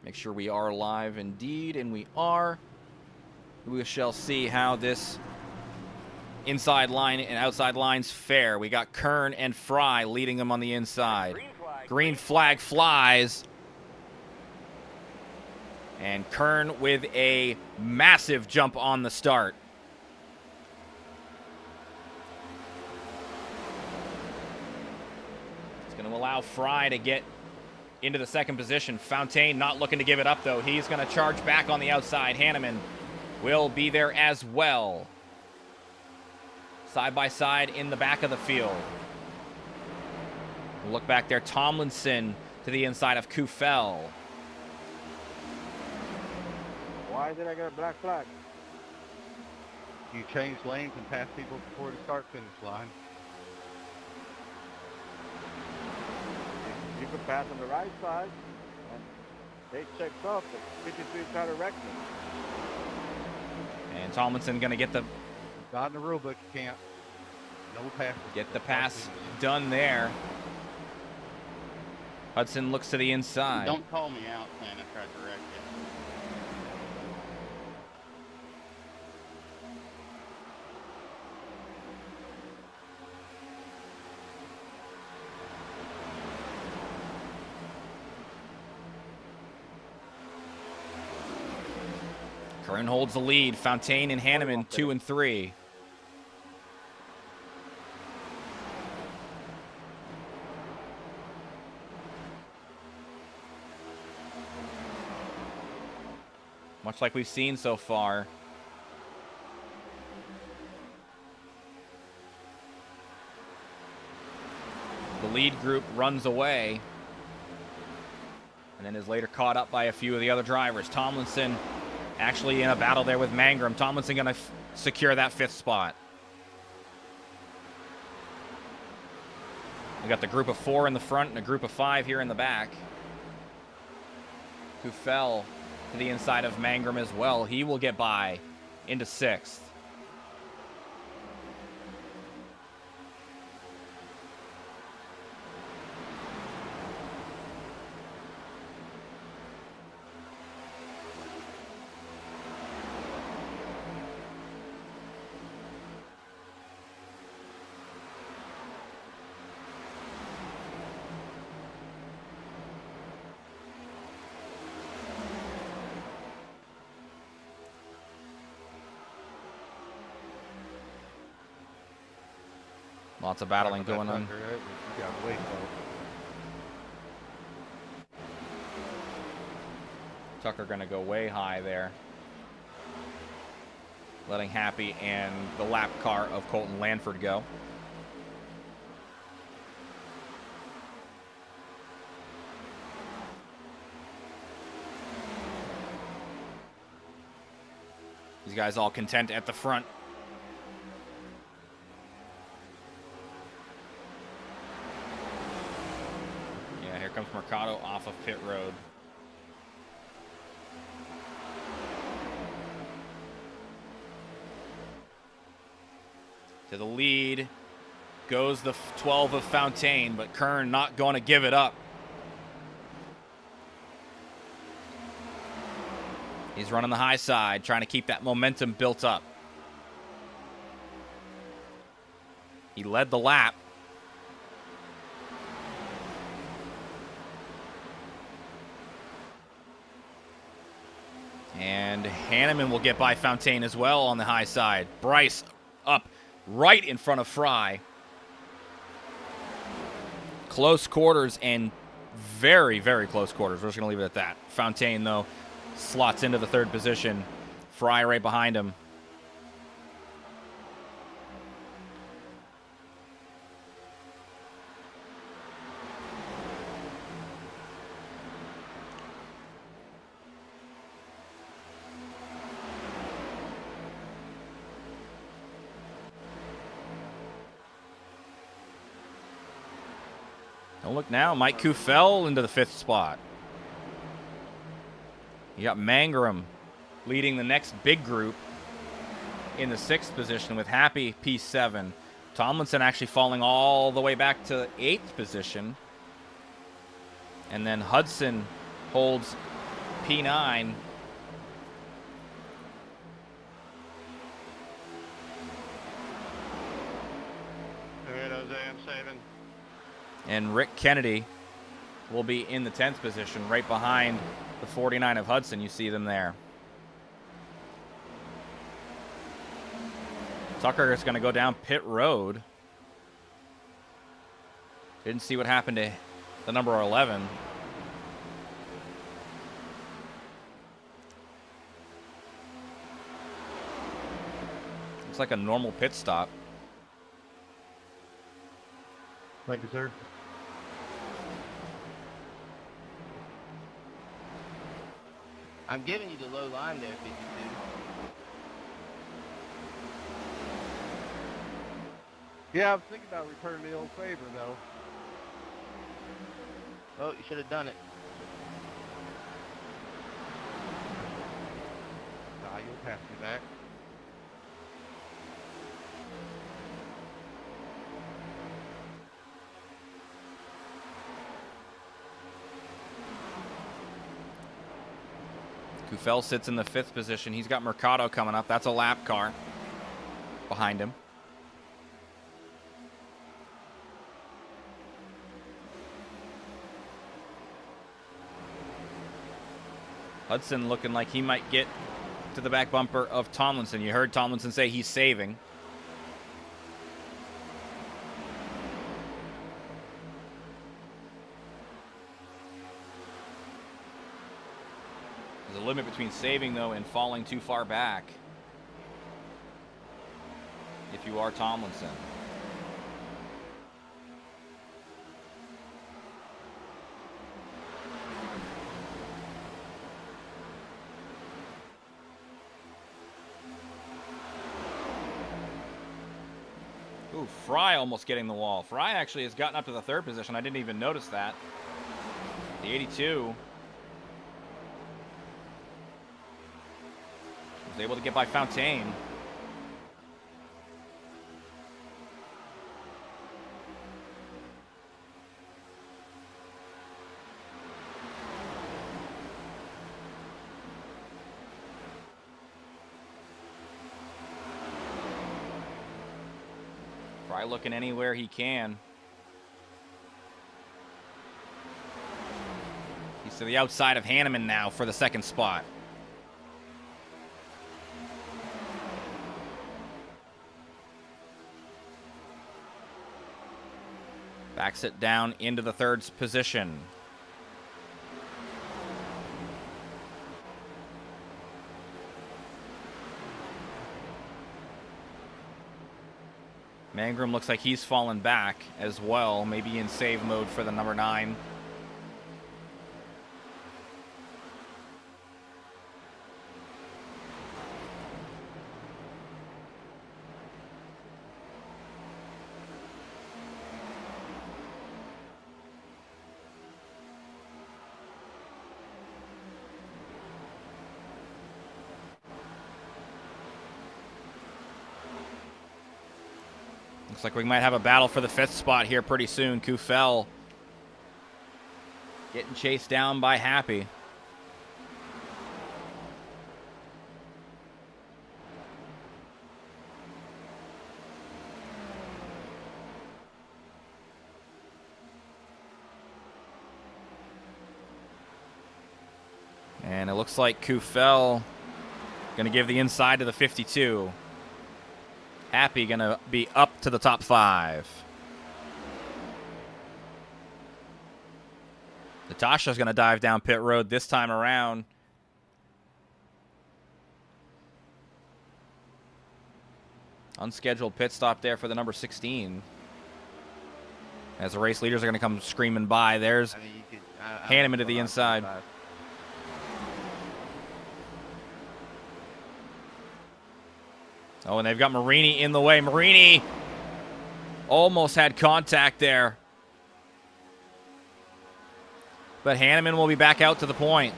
Make sure we are live indeed, and we are. We shall see how this inside line and outside lines fare. We got Kern and Fry leading them on the inside. Green flag flies. And Kern with a massive jump on the start. It's going to allow Fry to get into the second position. Fontaine not looking to give it up, though. He's going to charge back on the outside. Hanneman will be there as well. Side by side in the back of the field. We'll look back there. Tomlinson to the inside of Kufel. Why did I get a black flag? You change lanes and pass people before the start-finish line. You can pass on the right side, and they checked off the 53 car direction. And Tomlinson going to get the Not in the rule book, you can't. No passes. Get the pass done there. Hudson looks to the inside. Don't call me out saying I tried to wreck you. Kern holds the lead. Fontaine and Hanneman 2 and 3. Much like we've seen so far. The lead group runs away and then is later caught up by a few of the other drivers. Tomlinson actually in a battle there with Mangrum. Tomlinson going to secure that 5th spot. We got the group of 4 in the front and a group of 5 here in the back, who fell to the inside of Mangrum as well. He will get by into 6th. Lots of battling going on. Tucker going to go way high there, letting Happy and the lap car of Colton Lanford go. These guys all content at the front. Comes Mercado off of pit road. To the lead goes the 12 of Fontaine, but Kern not going to give it up. He's running the high side, trying to keep that momentum built up. He led the lap. And Hanneman will get by Fontaine as well on the high side. Bryce up right in front of Fry. Close quarters and very, very close quarters. We're just going to leave it at that. Fontaine, though, slots into the 3rd position. Fry right behind him. Don't look now. Mike Kufel into the 5th spot. You got Mangrum leading the next big group in the 6th position with Happy P7. Tomlinson actually falling all the way back to 8th position. And then Hudson holds P9. And Rick Kennedy will be in the 10th position, right behind the 49 of Hudson. You see them there. Tucker is going to go down pit road. Didn't see what happened to the number 11. Looks like a normal pit stop. Thank you, sir. I'm giving you the low line there, 52. Yeah, I was thinking about returning the old favor, though. Oh, you should have done it. Nah, you'll pass me back. Kufel sits in the 5th position. He's got Mercado coming up. That's a lap car behind him. Hudson looking like he might get to the back bumper of Tomlinson. You heard Tomlinson say he's saving. There's a limit between saving, though, and falling too far back if you are Tomlinson. Ooh, Fry almost getting the wall. Fry actually has gotten up to the 3rd position. I didn't even notice that. The 82 was able to get by Fontaine. Fry looking anywhere he can. He's to the outside of Hanneman now for the 2nd spot. Backs it down into the 3rd position. Mangrum looks like he's fallen back as well, maybe in save mode for the number 9. Looks like we might have a battle for the 5th spot here pretty soon. Kufel getting chased down by Happy. And it looks like Kufel going to give the inside to the 52. Happy going to be up to the top 5. Natasha's going to dive down pit road this time around. Unscheduled pit stop there for the number 16. As the race leaders are going to come screaming by. There's Hanneman to the inside. Oh, and they've got Marini in the way. Marini almost had contact there. But Hanneman will be back out to the point.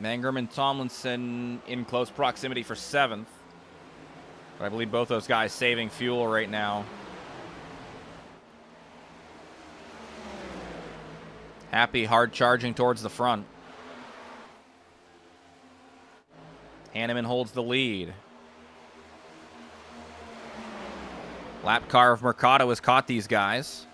Mangrum and Tomlinson in close proximity for 7th. But I believe both those guys saving fuel right now. Happy hard charging towards the front. Hanneman holds the lead. Lap car of Mercado has caught these guys.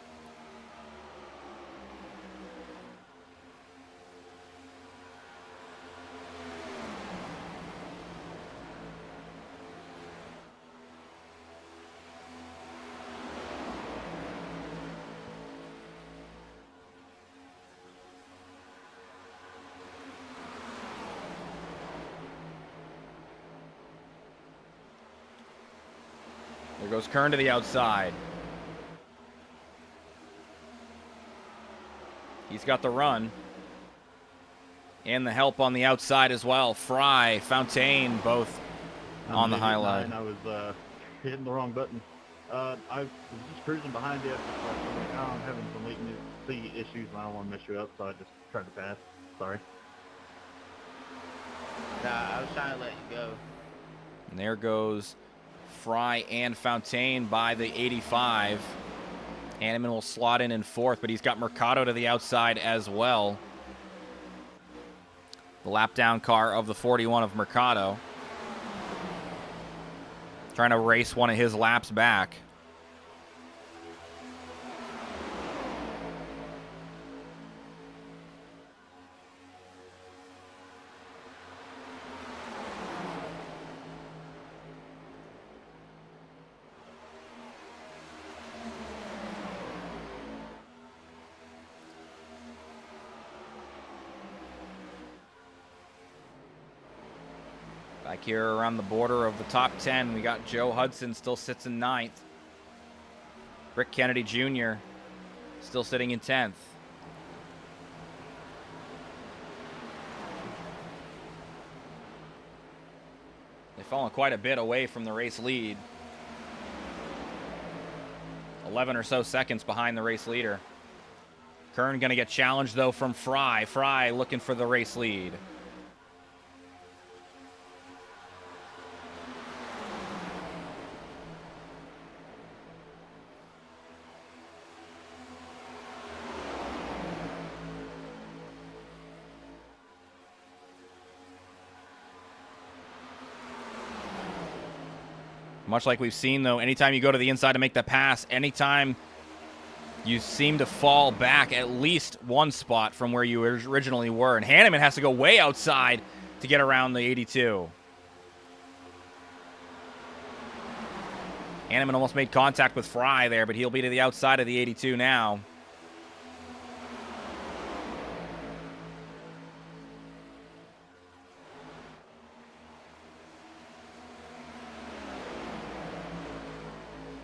There goes Kern to the outside. He's got the run. And the help on the outside as well. Fry, Fontaine, both on the high line. I was hitting the wrong button. I was just cruising behind you. I'm having some latency issues and I don't want to mess you up, so I just tried to pass. Sorry. Nah, I was trying to let you go. And there goes Fry and Fontaine by the 85. Hanneman will slot in 4th, but he's got Mercado to the outside as well. The lap down car of the 41 of Mercado. Trying to race one of his laps back. Back here around the border of the top 10, we got Joe Hudson still sits in 9th. Rick Kennedy Jr. still sitting in 10th. They've fallen quite a bit away from the race lead. 11 or so seconds behind the race leader. Kern going to get challenged, though, from Fry. Fry looking for the race lead. Much like we've seen, though, anytime you go to the inside to make the pass, anytime you seem to fall back at least one spot from where you originally were. And Hanneman has to go way outside to get around the 82. Hanneman almost made contact with Fry there, but he'll be to the outside of the 82 now.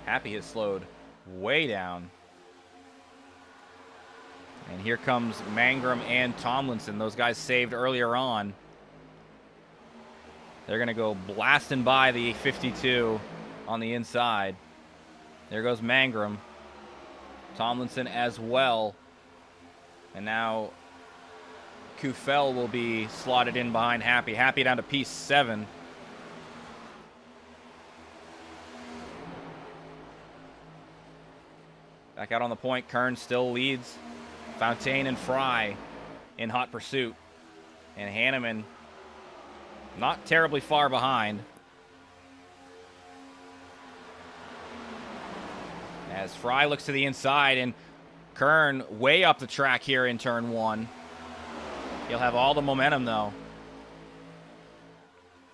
Happy has slowed way down. And here comes Mangrum and Tomlinson. Those guys saved earlier on. They're going to go blasting by the 52 on the inside. There goes Mangrum. Tomlinson as well. And now Kufel will be slotted in behind Happy. Happy down to P7. Back out on the point, Kern still leads. Fontaine and Fry in hot pursuit. And Hanneman not terribly far behind. As Fry looks to the inside, and Kern way up the track here in turn 1. He'll have all the momentum, though.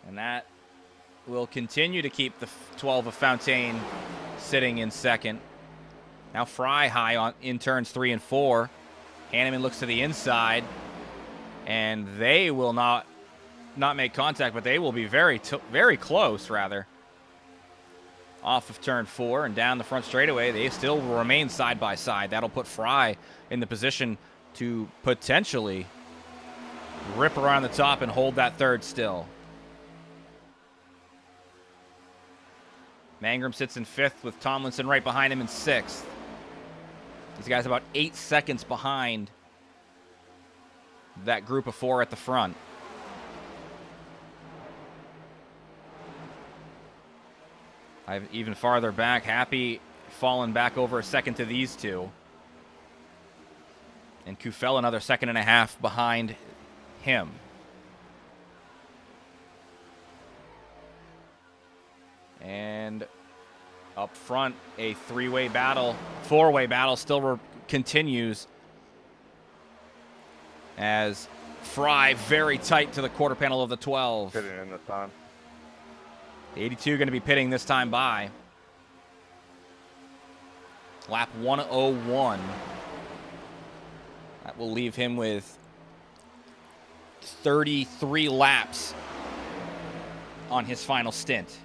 And that will continue to keep the 12 of Fontaine sitting in second. Now Fry high in turns 3 and 4. Hanneman looks to the inside, and they will not make contact, but they will be very close, rather. Off of turn 4 and down the front straightaway, they still will remain side by side. That'll put Fry in the position to potentially rip around the top and hold that third still. Mangrum sits in 5th with Tomlinson right behind him in 6th. These guys about 8 seconds behind that group of 4 at the front. I've even farther back. Happy fallen back over a second to these two. And Kufel another 1.5 seconds behind him. And up front, a 3-way battle, 4-way battle still continues as Fry very tight to the quarter panel of the 12. Pitting in this time. The 82 going to be pitting this time by. Lap 101. That will leave him with 33 laps on his final stint.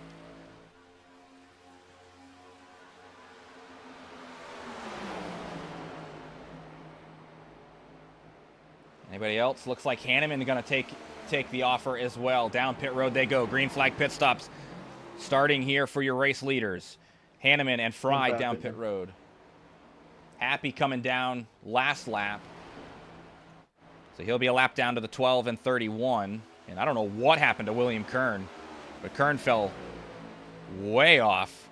Anybody else? Looks like Hanneman going to take the offer as well. Down pit road they go. Green flag pit stops starting here for your race leaders. Hanneman and Fry down pit road. Happy coming down last lap. So he'll be a lap down to the 12 and 31. And I don't know what happened to William Kern, but Kern fell way off.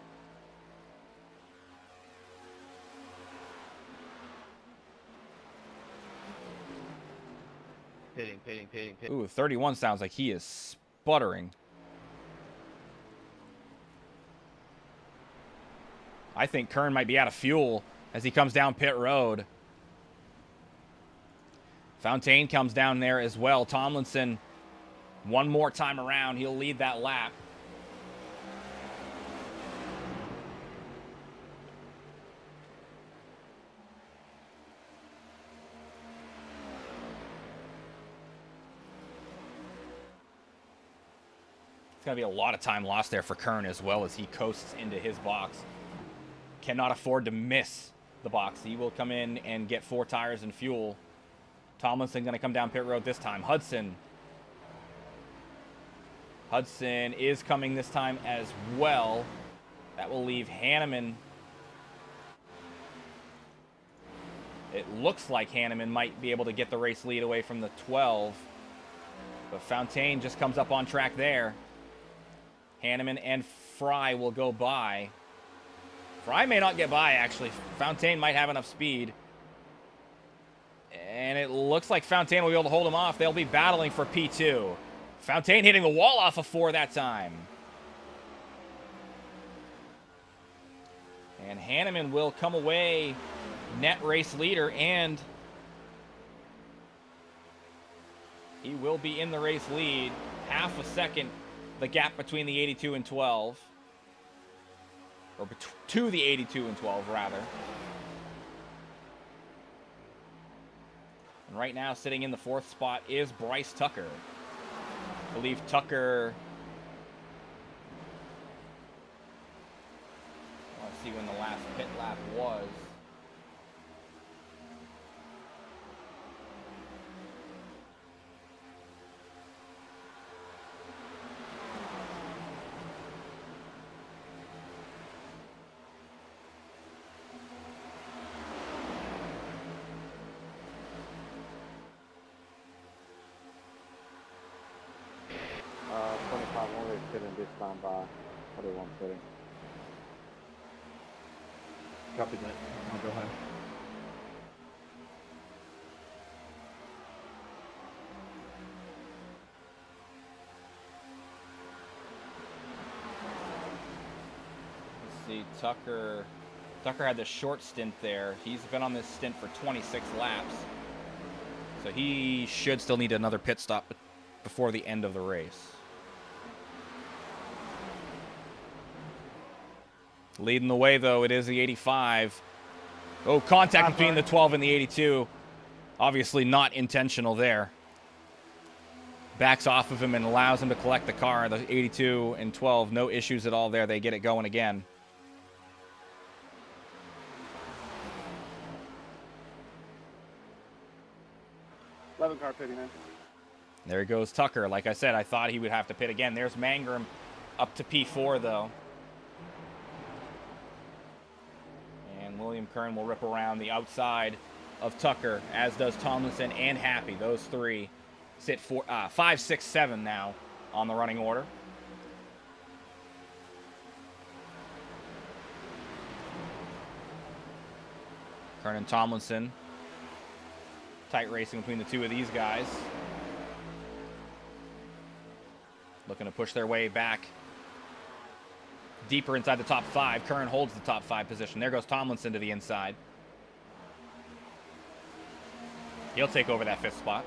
Pitting. Ooh, 31 sounds like he is sputtering. I think Kern might be out of fuel as he comes down pit road. Fontaine comes down there as well. Tomlinson, one more time around, he'll lead that lap. It's going to be a lot of time lost there for Kern as well as he coasts into his box. Cannot afford to miss the box. He will come in and get 4 tires and fuel. Tomlinson going to come down pit road this time. Hudson is coming this time as well. That will leave Hanneman. It looks like Hanneman might be able to get the race lead away from the 12. But Fontaine just comes up on track there. Hanneman and Fry will go by. Fry may not get by, actually. Fontaine might have enough speed. And it looks like Fontaine will be able to hold him off. They'll be battling for P2. Fontaine hitting the wall off of 4 that time. And Hanneman will come away net race leader, and he will be in the race lead. Half a second, the gap between the 82 and 12. Or to the 82 and 12, rather. And right now, sitting in the 4th spot is Bryce Tucker. I believe Tucker... Let's see when the last pit lap was. This time by 41 footing. Copy that. I'll go ahead. Let's see, Tucker had the short stint there. He's been on this stint for 26 laps. So he should still need another pit stop before the end of the race. Leading the way, though, it is the 85. Oh, contact between the 12 and the 82. Obviously not intentional there. Backs off of him and allows him to collect the car. The 82 and 12, no issues at all there. They get it going again. Car pitting in. There goes Tucker. Like I said, I thought he would have to pit again. There's Mangrum up to P4, though. And William Kern will rip around the outside of Tucker, as does Tomlinson and Happy. Those three sit 5, 6, 7 now on the running order. Kern and Tomlinson. Tight racing between the two of these guys. Looking to push their way back deeper inside the top 5. Kern holds the top 5 position. There goes Tomlinson to the inside. He'll take over that 5th spot.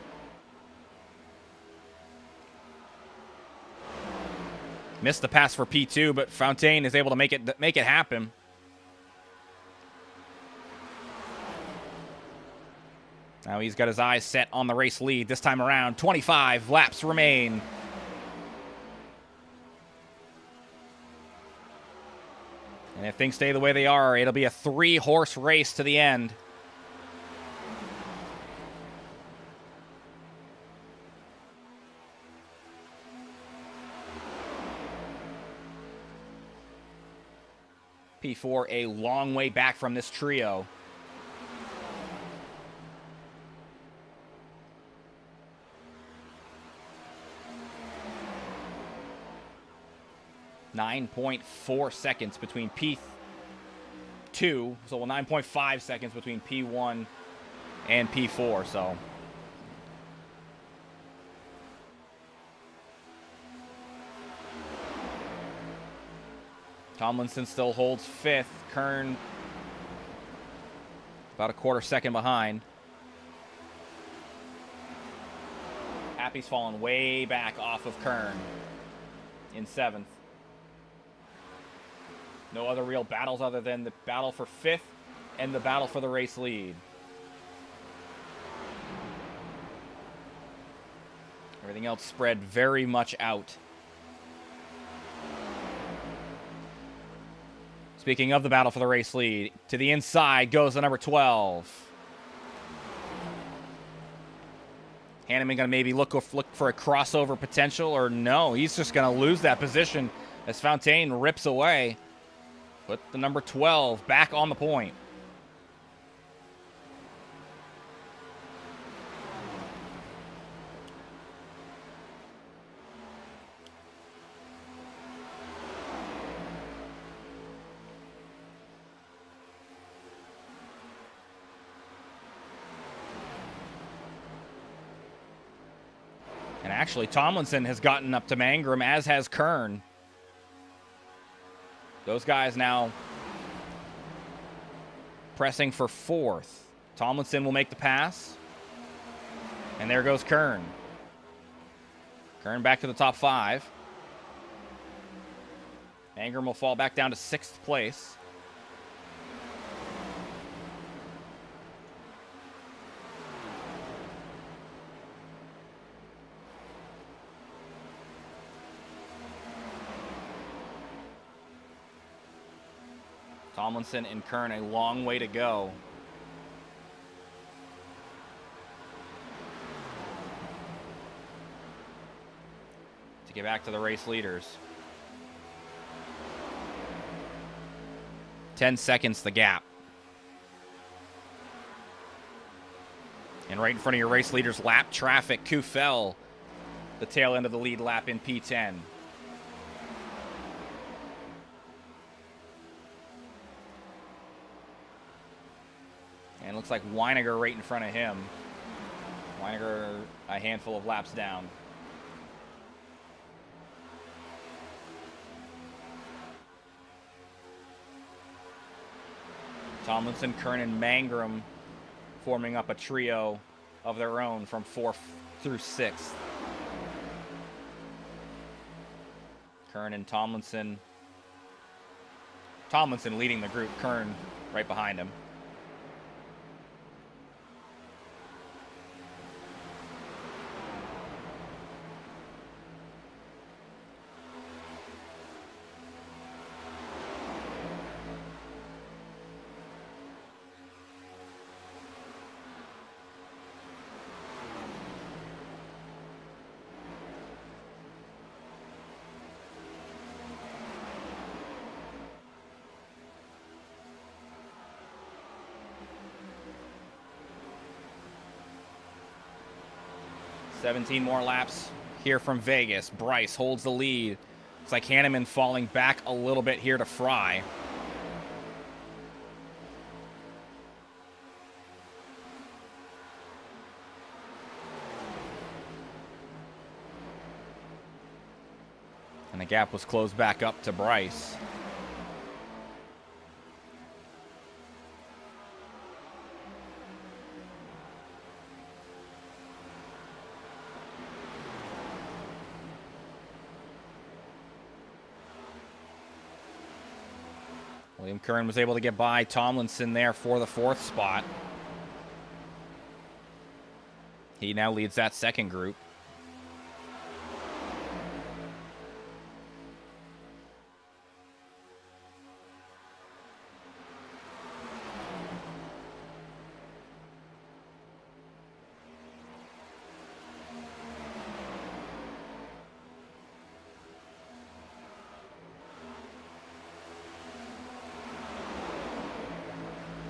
Missed the pass for P2, but Fontaine is able to make it happen. Now he's got his eyes set on the race lead this time around. 25 laps remain. And if things stay the way they are, it'll be a 3-horse race to the end. P4 a long way back from this trio. .4 seconds between P2, so 9.5 seconds between P1 and P4, so. Tomlinson still holds 5th. Kern about a quarter second behind. Happy's fallen way back off of Kern in 7th. No other real battles other than the battle for 5th and the battle for the race lead. Everything else spread very much out. Speaking of the battle for the race lead, to the inside goes the number 12. Hanneman going to maybe look for a crossover potential, or no, he's just going to lose that position as Fontaine rips away. Put the number 12 back on the point. And actually, Tomlinson has gotten up to Mangrum, as has Kern. Those guys now pressing for 4th. Tomlinson will make the pass. And there goes Kern. Kern back to the top 5. Mangrum will fall back down to 6th place. Tomlinson and Kern a long way to go. To get back to the race leaders. 10 seconds the gap. And right in front of your race leaders, lap traffic. Kufel, the tail end of the lead lap in P10. And it looks like Weiniger right in front of him. Weiniger a handful of laps down. Tomlinson, Kern, and Mangrum forming up a trio of their own from 4th through 6th. Kern and Tomlinson. Tomlinson leading the group, Kern right behind him. $17 more laps here from Vegas. Bryce holds the lead. It's like Hanneman falling back a little bit here to Fry. And the gap was closed back up to Bryce. William Kern was able to get by Tomlinson there for the 4th spot. He now leads that second group.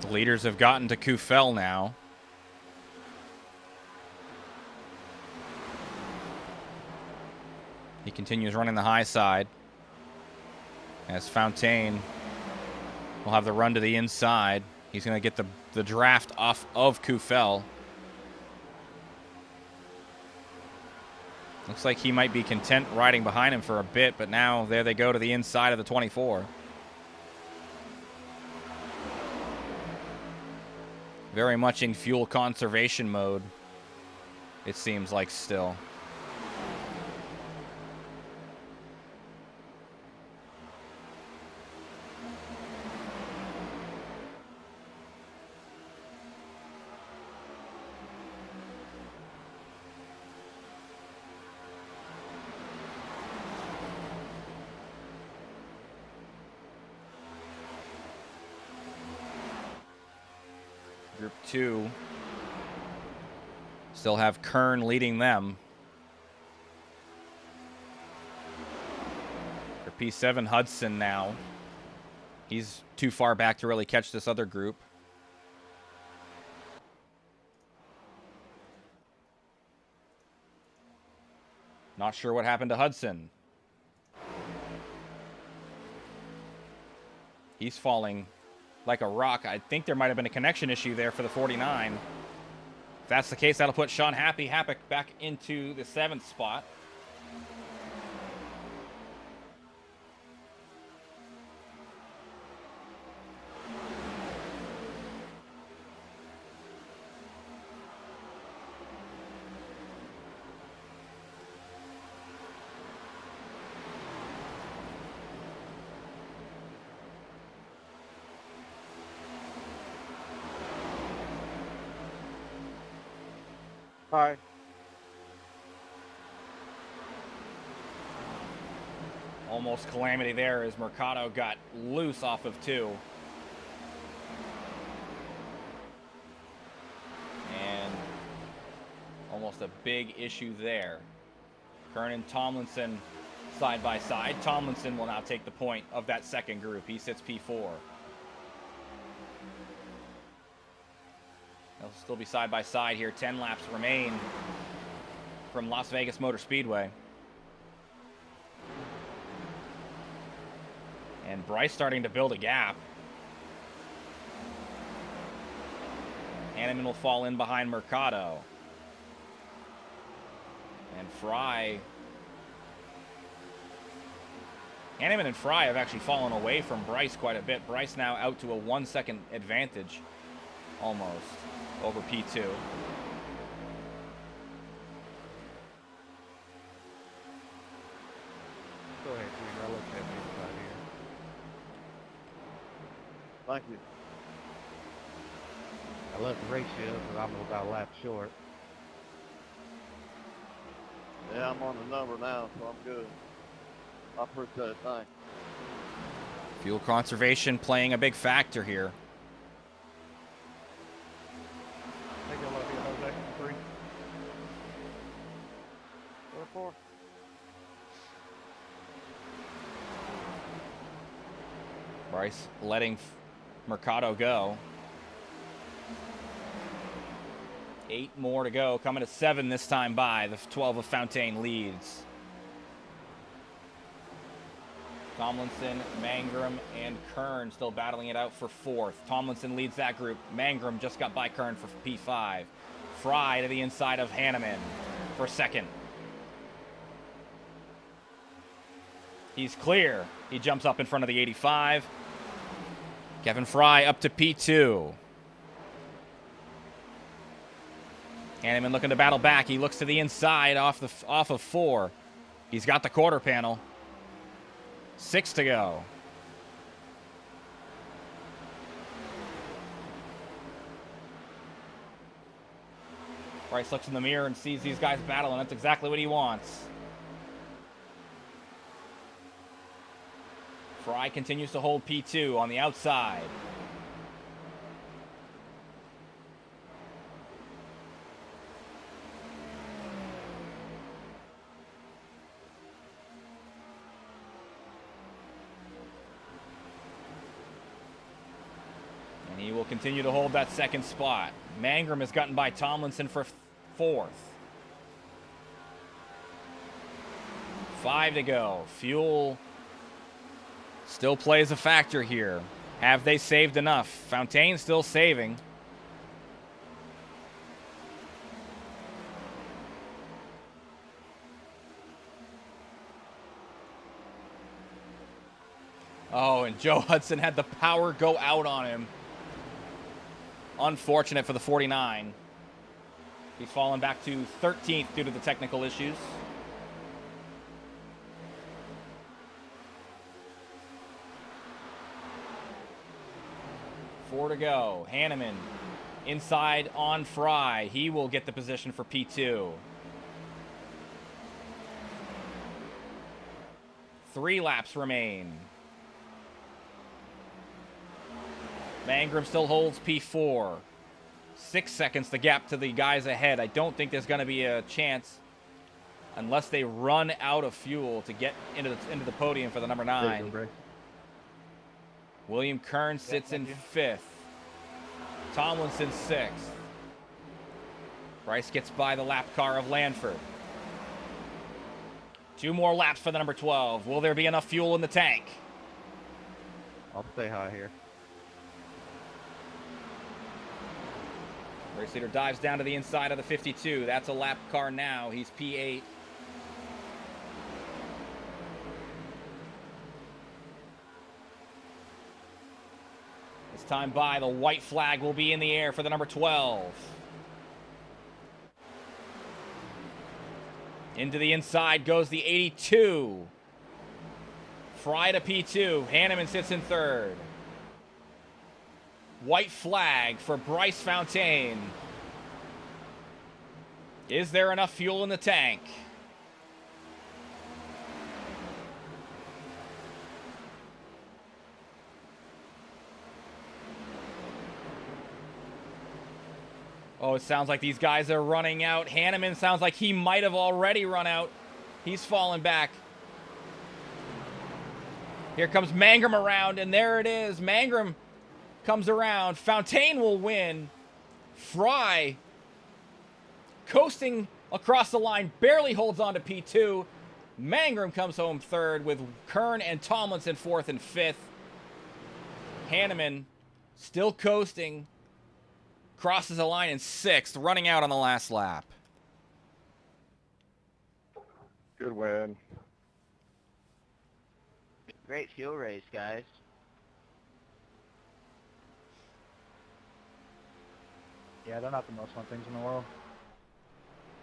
The leaders have gotten to Kufel now. He continues running the high side as Fontaine will have the run to the inside. He's going to get the draft off of Kufel. Looks like he might be content riding behind him for a bit, but now there they go to the inside of the 24. Very much in fuel conservation mode, it seems like still. Group 2 still have Kern leading them. For P7, Hudson now. He's too far back to really catch this other group. Not sure what happened to Hudson. He's falling like a rock. I think there might have been a connection issue there for the 49. If that's the case, that'll put Sean Happick back into the 7th spot. Hi. Almost calamity there as Mercado got loose off of 2. And almost a big issue there. Kern and Tomlinson side by side. Tomlinson will now take the point of that second group. He sits P4. They'll still be side by side here. 10 laps remain from Las Vegas Motor Speedway. And Bryce starting to build a gap. Hanneman will fall in behind Mercado. And Fry. Hanneman and Fry have actually fallen away from Bryce quite a bit. Bryce now out to a 1-second advantage almost over P2. Go ahead, Peter. I'll look at me right here. Thank you. I love the ratio, but I'm about a lap short. Yeah, I'm on the number now, so I'm good. I appreciate it. Thanks. Fuel conservation playing a big factor here. Take a look at Jose. 3. 4. Bryce letting Mercado go. 8 more to go. Coming to 7 this time by. The 12 of Fontaine leads. Tomlinson, Mangrum, and Kern still battling it out for 4th. Tomlinson leads that group. Mangrum just got by Kern for P5. Fry to the inside of Hanneman for 2nd. He's clear. He jumps up in front of the 85. Kevin Fry up to P2. Hanneman looking to battle back. He looks to the inside off of 4. He's got the quarter panel. 6 to go. Bryce looks in the mirror and sees these guys battling. That's exactly what he wants. Fry continues to hold P2 on the outside. And he will continue to hold that 2nd spot. Mangrum has gotten by Tomlinson for 4th. 5 to go. Fuel still plays a factor here. Have they saved enough? Fontaine still saving. Oh, and Joe Hudson had the power go out on him. Unfortunate for the 49. He's fallen back to 13th due to the technical issues. Four to go. Hanneman inside on Fry. He will get the position for P2. 3 laps remain. Mangrum still holds P4. 6 seconds the gap to the guys ahead. I don't think there's going to be a chance unless they run out of fuel to get into the podium for the number 9. William Kern sits in 5th. Tomlinson 6th. Bryce gets by the lap car of Lanford. 2 more laps for the number 12. Will there be enough fuel in the tank? I'll stay high here. Race leader dives down to the inside of the 52. That's a lap car now. He's P8. This time by, the white flag will be in the air for the number 12. Into the inside goes the 82. Fry to P2. Hanneman sits in 3rd. White flag for Bryce Fontaine. Is there enough fuel in the tank? Oh, it sounds like these guys are running out. Hanneman sounds like he might have already run out. He's fallen back. Here comes Mangrum around, and there it is. Mangrum comes around. Fontaine will win. Fry, coasting across the line, barely holds on to P2. Mangrum comes home 3rd with Kern and Tomlinson 4th and 5th. Hanneman still coasting. Crosses the line in 6th, running out on the last lap. Good win. Great fuel race, guys. Yeah, they're not the most fun things in the world.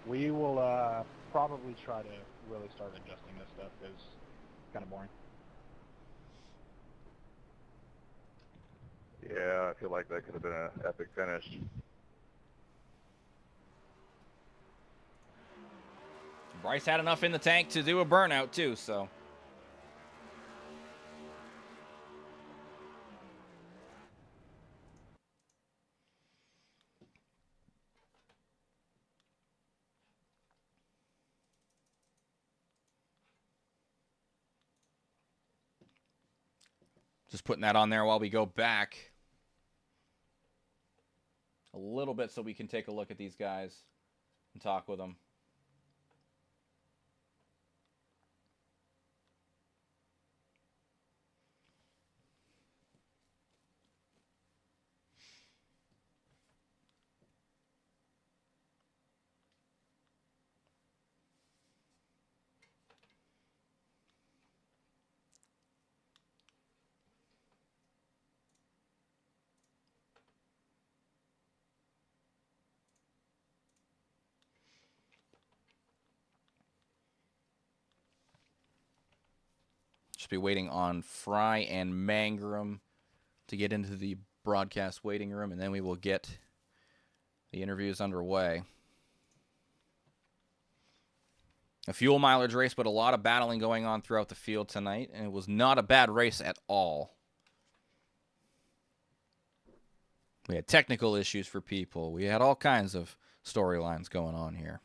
We will probably try to really start adjusting this stuff because it's kind of boring. Yeah, I feel like that could have been an epic finish. Bryce had enough in the tank to do a burnout too, so. Just putting that on there while we go back a little bit so we can take a look at these guys and talk with them. Just be waiting on Fry and Mangrum to get into the broadcast waiting room, and then we will get the interviews underway. A fuel mileage race, but a lot of battling going on throughout the field tonight, and it was not a bad race at all. We had technical issues for people. We had all kinds of storylines going on here.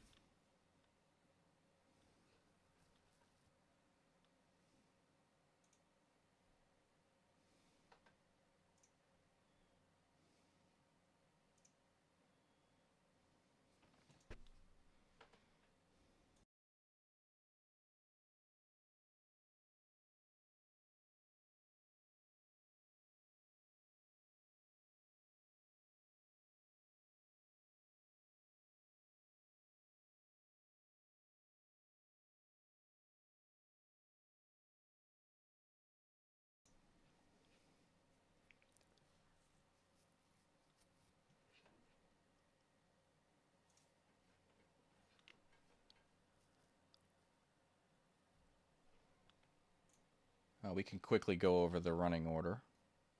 We can quickly go over the running order,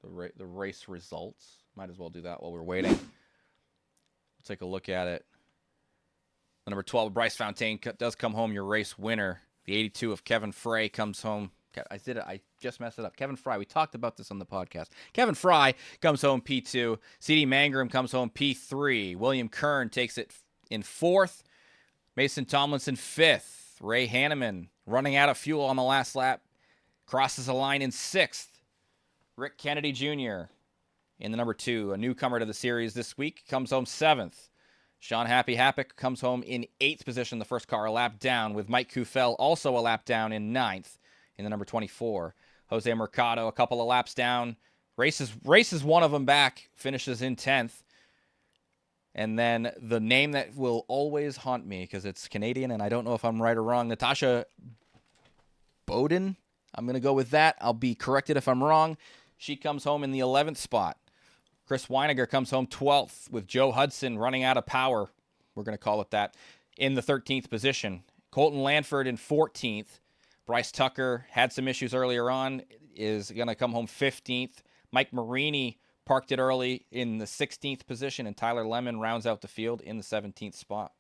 the race results. Might as well do that while we're waiting. Take a look at it. The number 12, Bryce Fontaine, does come home your race winner. The 82 of Kevin Frey comes home. I just messed it up. Kevin Fry. We talked about this on the podcast. Kevin Fry comes home P2. CD Mangrum comes home P3. William Kern takes it in 4th. Mason Tomlinson 5th. Ray Hanneman running out of fuel on the last lap. Crosses the line in 6th. Rick Kennedy Jr. in the number 2, a newcomer to the series this week, comes home 7th. Sean Happy Happick comes home in 8th position, the first car a lap down, with Mike Kufel also a lap down in 9th in the number 24. Jose Mercado a couple of laps down. Races one of them back, finishes in 10th. And then the name that will always haunt me because it's Canadian and I don't know if I'm right or wrong, Natasha Bowden. I'm going to go with that. I'll be corrected if I'm wrong. She comes home in the 11th spot. Chris Weiniger comes home 12th with Joe Hudson running out of power. We're going to call it that. In the 13th position. Colton Lanford in 14th. Bryce Tucker had some issues earlier on. Is going to come home 15th. Mike Marini parked it early in the 16th position. And Tyler Lemon rounds out the field in the 17th spot.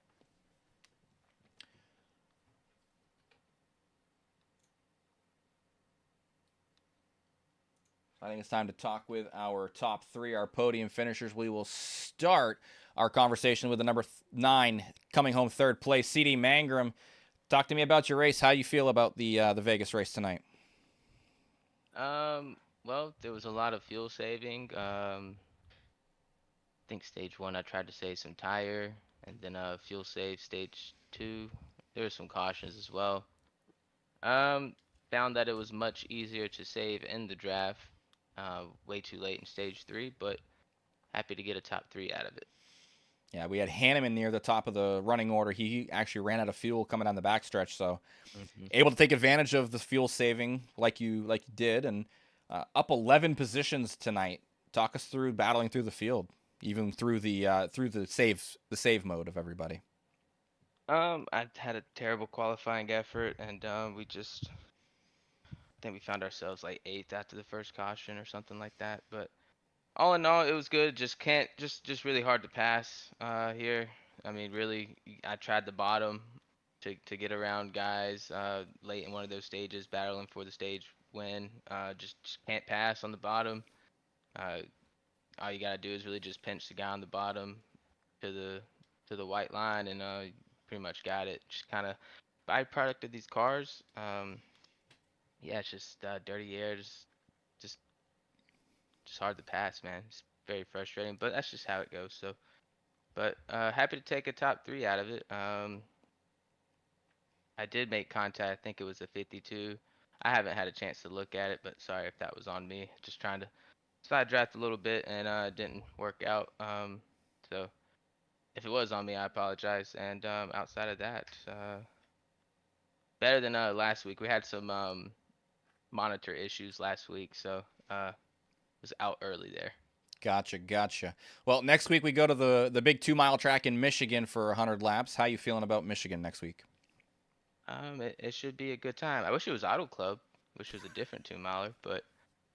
I think it's time to talk with our top 3, our podium finishers. We will start our conversation with the number 9 coming home 3rd place, CD Mangrum. Talk to me about your race. How you feel about the Vegas race tonight? Well, there was a lot of fuel saving. I think stage 1 I tried to save some tire, and then fuel save stage 2. There were some cautions as well. Found that it was much easier to save in the draft. Way too late in stage 3, but happy to get a top 3 out of it. Yeah, we had Hanneman near the top of the running order. He actually ran out of fuel coming down the backstretch, so able to take advantage of the fuel saving like you did, and up 11 positions tonight. Talk us through battling through the field, even through the save mode of everybody. I had a terrible qualifying effort, and I think we found ourselves like 8th after the first caution or something like that. But all in all, it was good. Just really hard to pass here. I mean, really, I tried the bottom to get around guys late in one of those stages, battling for the stage win. Just can't pass on the bottom. All you gotta do is really just pinch the guy on the bottom to the white line, and pretty much got it. Just kind of byproduct of these cars. Yeah, it's just dirty air, just hard to pass, man. It's very frustrating, but that's just how it goes. So, but happy to take a top 3 out of it. I did make contact. I think it was a 52. I haven't had a chance to look at it, but sorry if that was on me. Just trying to side draft a little bit, and it didn't work out. So if it was on me, I apologize. And outside of that, better than last week. We had some monitor issues last week, so was out early there. Gotcha. Well, next week we go to the big 2-mile track in Michigan for 100 laps. How you feeling about Michigan next week? It should be a good time. I wish it was Auto Club. Wish it was a different 2-miler, but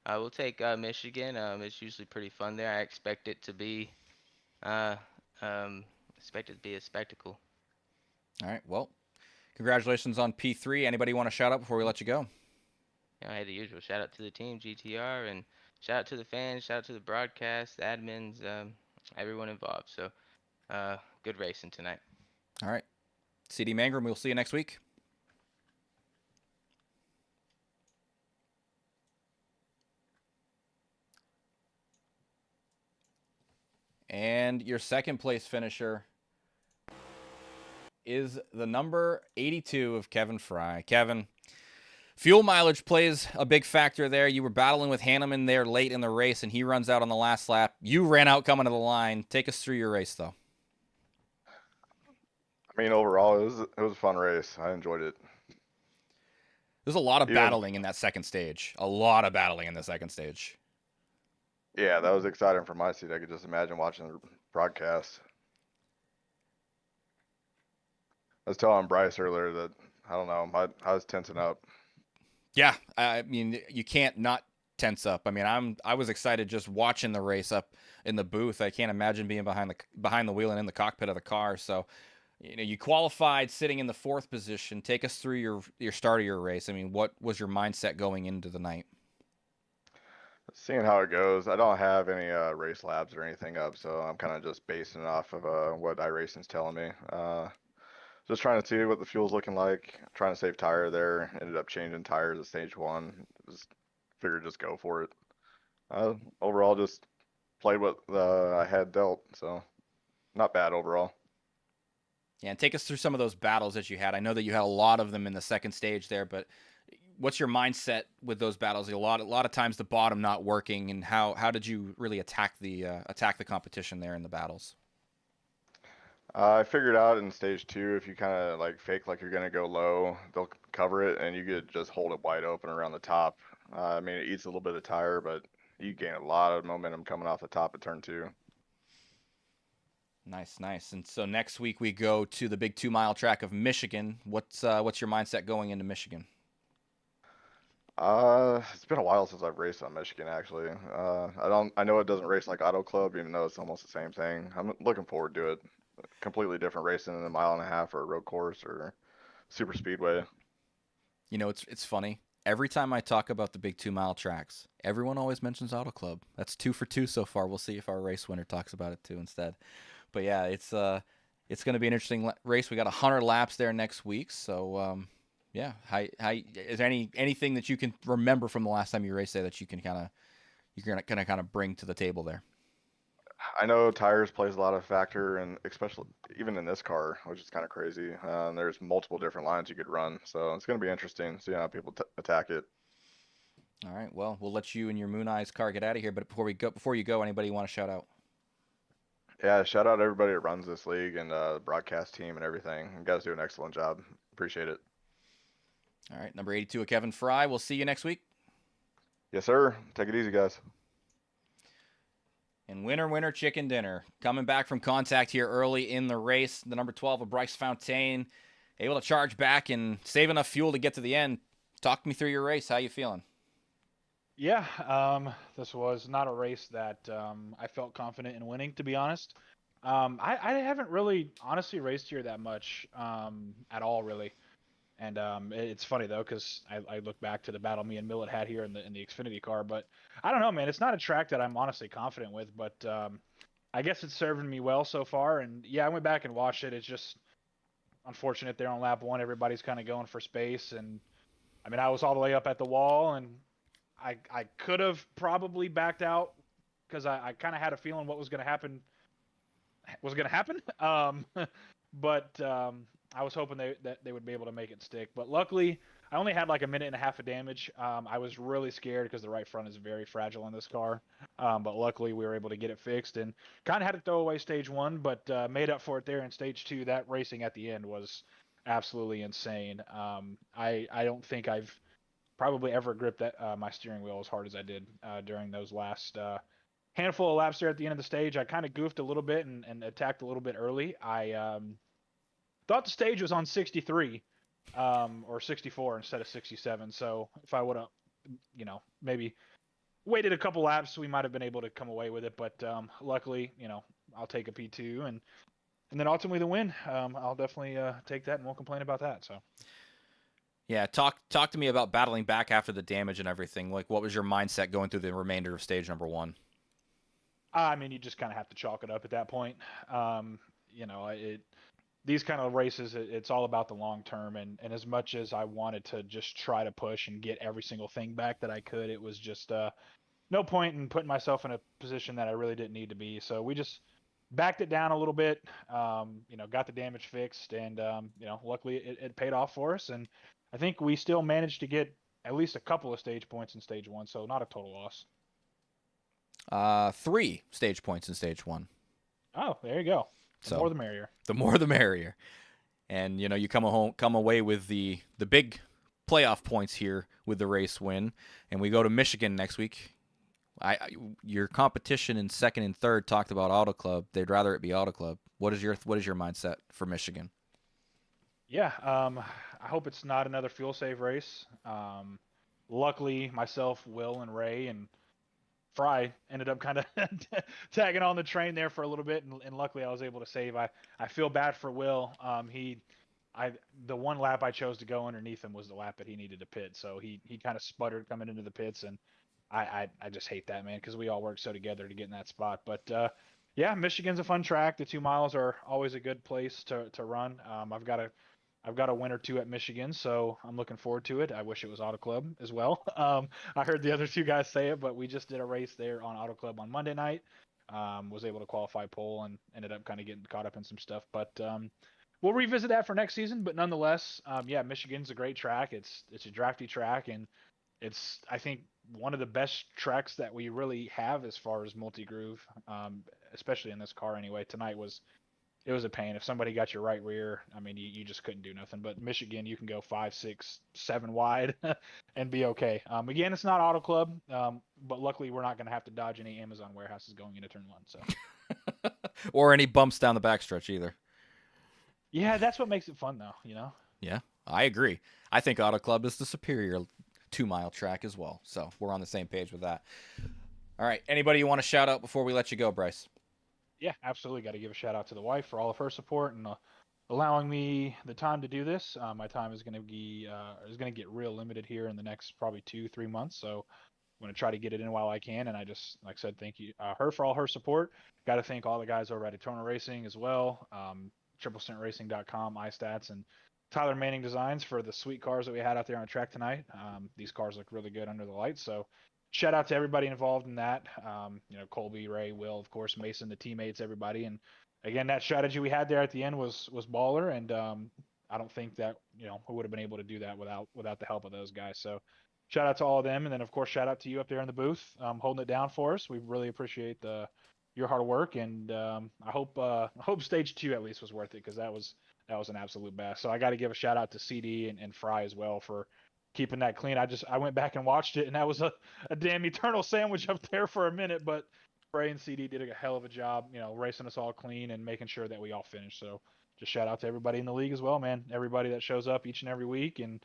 we'll take Michigan. It's usually pretty fun there. I expect it to be a spectacle. All right. Well, congratulations on P3. Anybody want to shout out before we let you go? Yeah, I had the usual shout out to the team, GTR, and shout out to the fans, shout out to the broadcast, the admins, everyone involved. So, good racing tonight. All right. CD Mangrum, we'll see you next week. And your second place finisher is the number 82 of Kevin Fry. Kevin, fuel mileage plays a big factor there. You were battling with Hanneman there late in the race, and he runs out on the last lap. You ran out coming to the line. Take us through your race, though. I mean, overall, it was a fun race. I enjoyed it. There's a lot of battling in that second stage. A lot of battling in the second stage. Yeah, that was exciting from my seat. I could just imagine watching the broadcast. I was telling Bryce earlier that, I don't know, I was tensing up. Yeah, I mean, you can't not tense up. I mean, I was excited just watching the race up in the booth. I can't imagine being behind the wheel and in the cockpit of the car. So, you qualified sitting in the 4th position. Take us through your start of your race. I mean, what was your mindset going into the night? Seeing how it goes, I don't have any race labs or anything up, so I'm kind of just basing it off of what iRacing's telling me. Just trying to see what the fuel's looking like. Trying to save tire there. Ended up changing tires at stage 1. Just figured just go for it. Overall, just played what I had dealt, so not bad overall. Yeah, and take us through some of those battles that you had. I know that you had a lot of them in the 2nd stage there, but what's your mindset with those battles? A lot of times the bottom not working, and how did you really attack the competition there in the battles? I figured out in stage 2, if you kind of like fake like you're gonna go low, they'll cover it, and you could just hold it wide open around the top. I mean, it eats a little bit of tire, but you gain a lot of momentum coming off the top of turn 2. Nice. And so next week we go to the big 2-mile track of Michigan. What's your mindset going into Michigan? It's been a while since I've raced on Michigan actually. I know it doesn't race like Auto Club, even though it's almost the same thing. I'm looking forward to it. Completely different racing than a mile and a half or a road course or super speedway. It's funny. Every time I talk about the big 2-mile tracks, everyone always mentions Auto Club. That's 2 for 2 so far. We'll see if our race winner talks about it too instead. But yeah, it's going to be an interesting race. We got 100 laps there next week, so yeah. Is there anything that you can remember from the last time you raced there that you're gonna kind of bring to the table there? I know tires plays a lot of factor, and especially even in this car, which is kind of crazy. There's multiple different lines you could run, so it's going to be interesting to see how people attack it. All right, well, we'll let you and your Moon Eyes car get out of here. But before you go, anybody you want to shout out? Yeah, shout out to everybody that runs this league and the broadcast team and everything. You guys do an excellent job. Appreciate it. All right, number 82 of Kevin Fry. We'll see you next week. Yes, sir. Take it easy, guys. And winner, chicken dinner. Coming back from contact here early in the race, the number 12 of Bryce Fontaine, able to charge back and save enough fuel to get to the end. Talk me through your race. How you feeling? Yeah, this was not a race that I felt confident in winning, to be honest. I haven't really honestly raced here that much at all, really. And it's funny though, because I look back to the battle me and Millet had here in the Xfinity car, but I don't know, man. It's not a track that I'm honestly confident with, but I guess it's serving me well so far. And yeah, I went back and watched it. It's just unfortunate there on lap 1. Everybody's kind of going for space, and I mean, I was all the way up at the wall, and I could have probably backed out because I kind of had a feeling what was going to happen but I was hoping that they would be able to make it stick. But luckily, I only had like a minute and a half of damage. I was really scared because the right front is very fragile in this car. But luckily, we were able to get it fixed and kind of had to throw away stage 1, but made up for it there in stage 2. That racing at the end was absolutely insane. I don't think I've probably ever gripped my steering wheel as hard as I did during those last handful of laps there at the end of the stage. I kind of goofed a little bit and attacked a little bit early. I thought the stage was on 63 or 64 instead of 67. So if I would have, maybe waited a couple laps, we might have been able to come away with it. But luckily, I'll take a P2 and then ultimately the win. I'll definitely take that and won't complain about that. So. Yeah, talk to me about battling back after the damage and everything. Like, what was your mindset going through the remainder of stage number 1? I mean, you just kind of have to chalk it up at that point. These kind of races, it's all about the long term. And as much as I wanted to just try to push and get every single thing back that I could, it was just no point in putting myself in a position that I really didn't need to be. So we just backed it down a little bit, got the damage fixed, and, luckily it paid off for us. And I think we still managed to get at least a couple of stage points in stage 1, so not a total loss. 3 stage points in stage 1. Oh, there you go. The more the merrier. The more the merrier. And you come away with the big playoff points here with the race win, and we go to Michigan next week. Your competition in 2nd and 3rd talked about Auto Club. They'd rather it be Auto Club. What is your mindset for Michigan? Yeah, I hope it's not another fuel save race. luckily, myself, Will, and Ray and Fry ended up kind of tagging on the train there for a little bit, and luckily I was able to save. I feel bad for Will. The one lap I chose to go underneath him was the lap that he needed to pit, so he kind of sputtered coming into the pits, and I just hate that, man, because we all work so together to get in that spot. But yeah, Michigan's a fun track. The 2 miles are always a good place to run. I've got a win or two at Michigan, so I'm looking forward to it. I wish it was Auto Club as well. I heard the other 2 guys say it, but we just did a race there on Auto Club on Monday night. Was able to qualify pole and ended up kind of getting caught up in some stuff. But we'll revisit that for next season. But nonetheless, yeah, Michigan's a great track. It's a drafty track, and it's, I think, one of the best tracks that we really have as far as multi-groove, especially in this car anyway. Tonight it was a pain. If somebody got your right rear, I mean, you just couldn't do nothing. But Michigan, you can go 5, 6, 7 wide and be okay. Again, it's not Auto Club, but luckily we're not going to have to dodge any Amazon warehouses going into turn 1. So, or any bumps down the backstretch either. Yeah, that's what makes it fun, though. Yeah, I agree. I think Auto Club is the superior 2-mile track as well. So we're on the same page with that. All right. Anybody you want to shout out before we let you go, Bryce? Yeah, absolutely. Got to give a shout out to the wife for all of her support and allowing me the time to do this. My time is going to get real limited here in the next probably 2-3 months. So I'm going to try to get it in while I can. And I just, like I said, thank you her for all her support. Got to thank all the guys over at Eternal Racing as well. TripleCentRacing.com, iStats, and Tyler Manning Designs for the sweet cars that we had out there on track tonight. These cars look really good under the lights. So shout out to everybody involved in that. Colby, Ray, Will, of course, Mason, the teammates, everybody. And again, that strategy we had there at the end was baller. And I don't think that, we would have been able to do that without the help of those guys. So shout out to all of them. And then, of course, shout out to you up there in the booth, holding it down for us. We really appreciate your hard work. And I hope stage 2 at least was worth it, because that was an absolute blast. So I got to give a shout out to CD and Fry as well for keeping that clean. I went back and watched it, and that was a damn eternal sandwich up there for a minute, but Fry and CD did a hell of a job, racing us all clean and making sure that we all finished. So just shout out to everybody in the league as well, man. Everybody that shows up each and every week and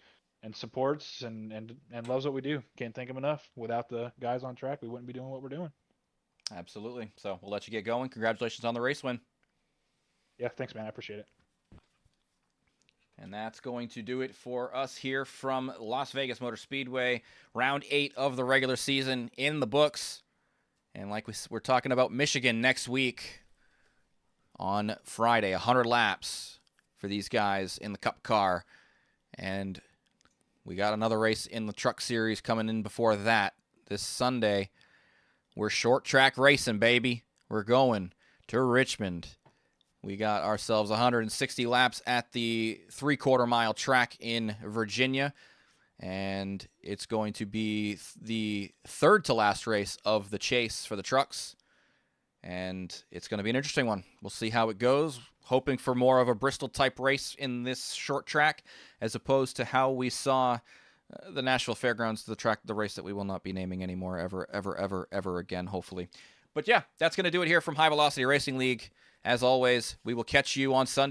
supports and loves what we do. Can't thank them enough. Without the guys on track, we wouldn't be doing what we're doing. Absolutely. So we'll let you get going. Congratulations on the race win. Yeah, thanks, man. I appreciate it. And that's going to do it for us here from Las Vegas Motor Speedway. Round 8 of the regular season in the books. And like we're talking about Michigan next week on Friday, 100 laps for these guys in the Cup car. And we got another race in the Truck Series coming in before that this Sunday. We're short track racing, baby. We're going to Richmond. We got ourselves 160 laps at the 3/4 mile track in Virginia, and it's going to be the third to last race of the chase for the trucks, and it's going to be an interesting one. We'll see how it goes, hoping for more of a Bristol-type race in this short track, as opposed to how we saw the Nashville Fairgrounds, the race that we will not be naming anymore ever again, hopefully. But yeah, that's going to do it here from High Velocity Racing League. As always, we will catch you on Sunday.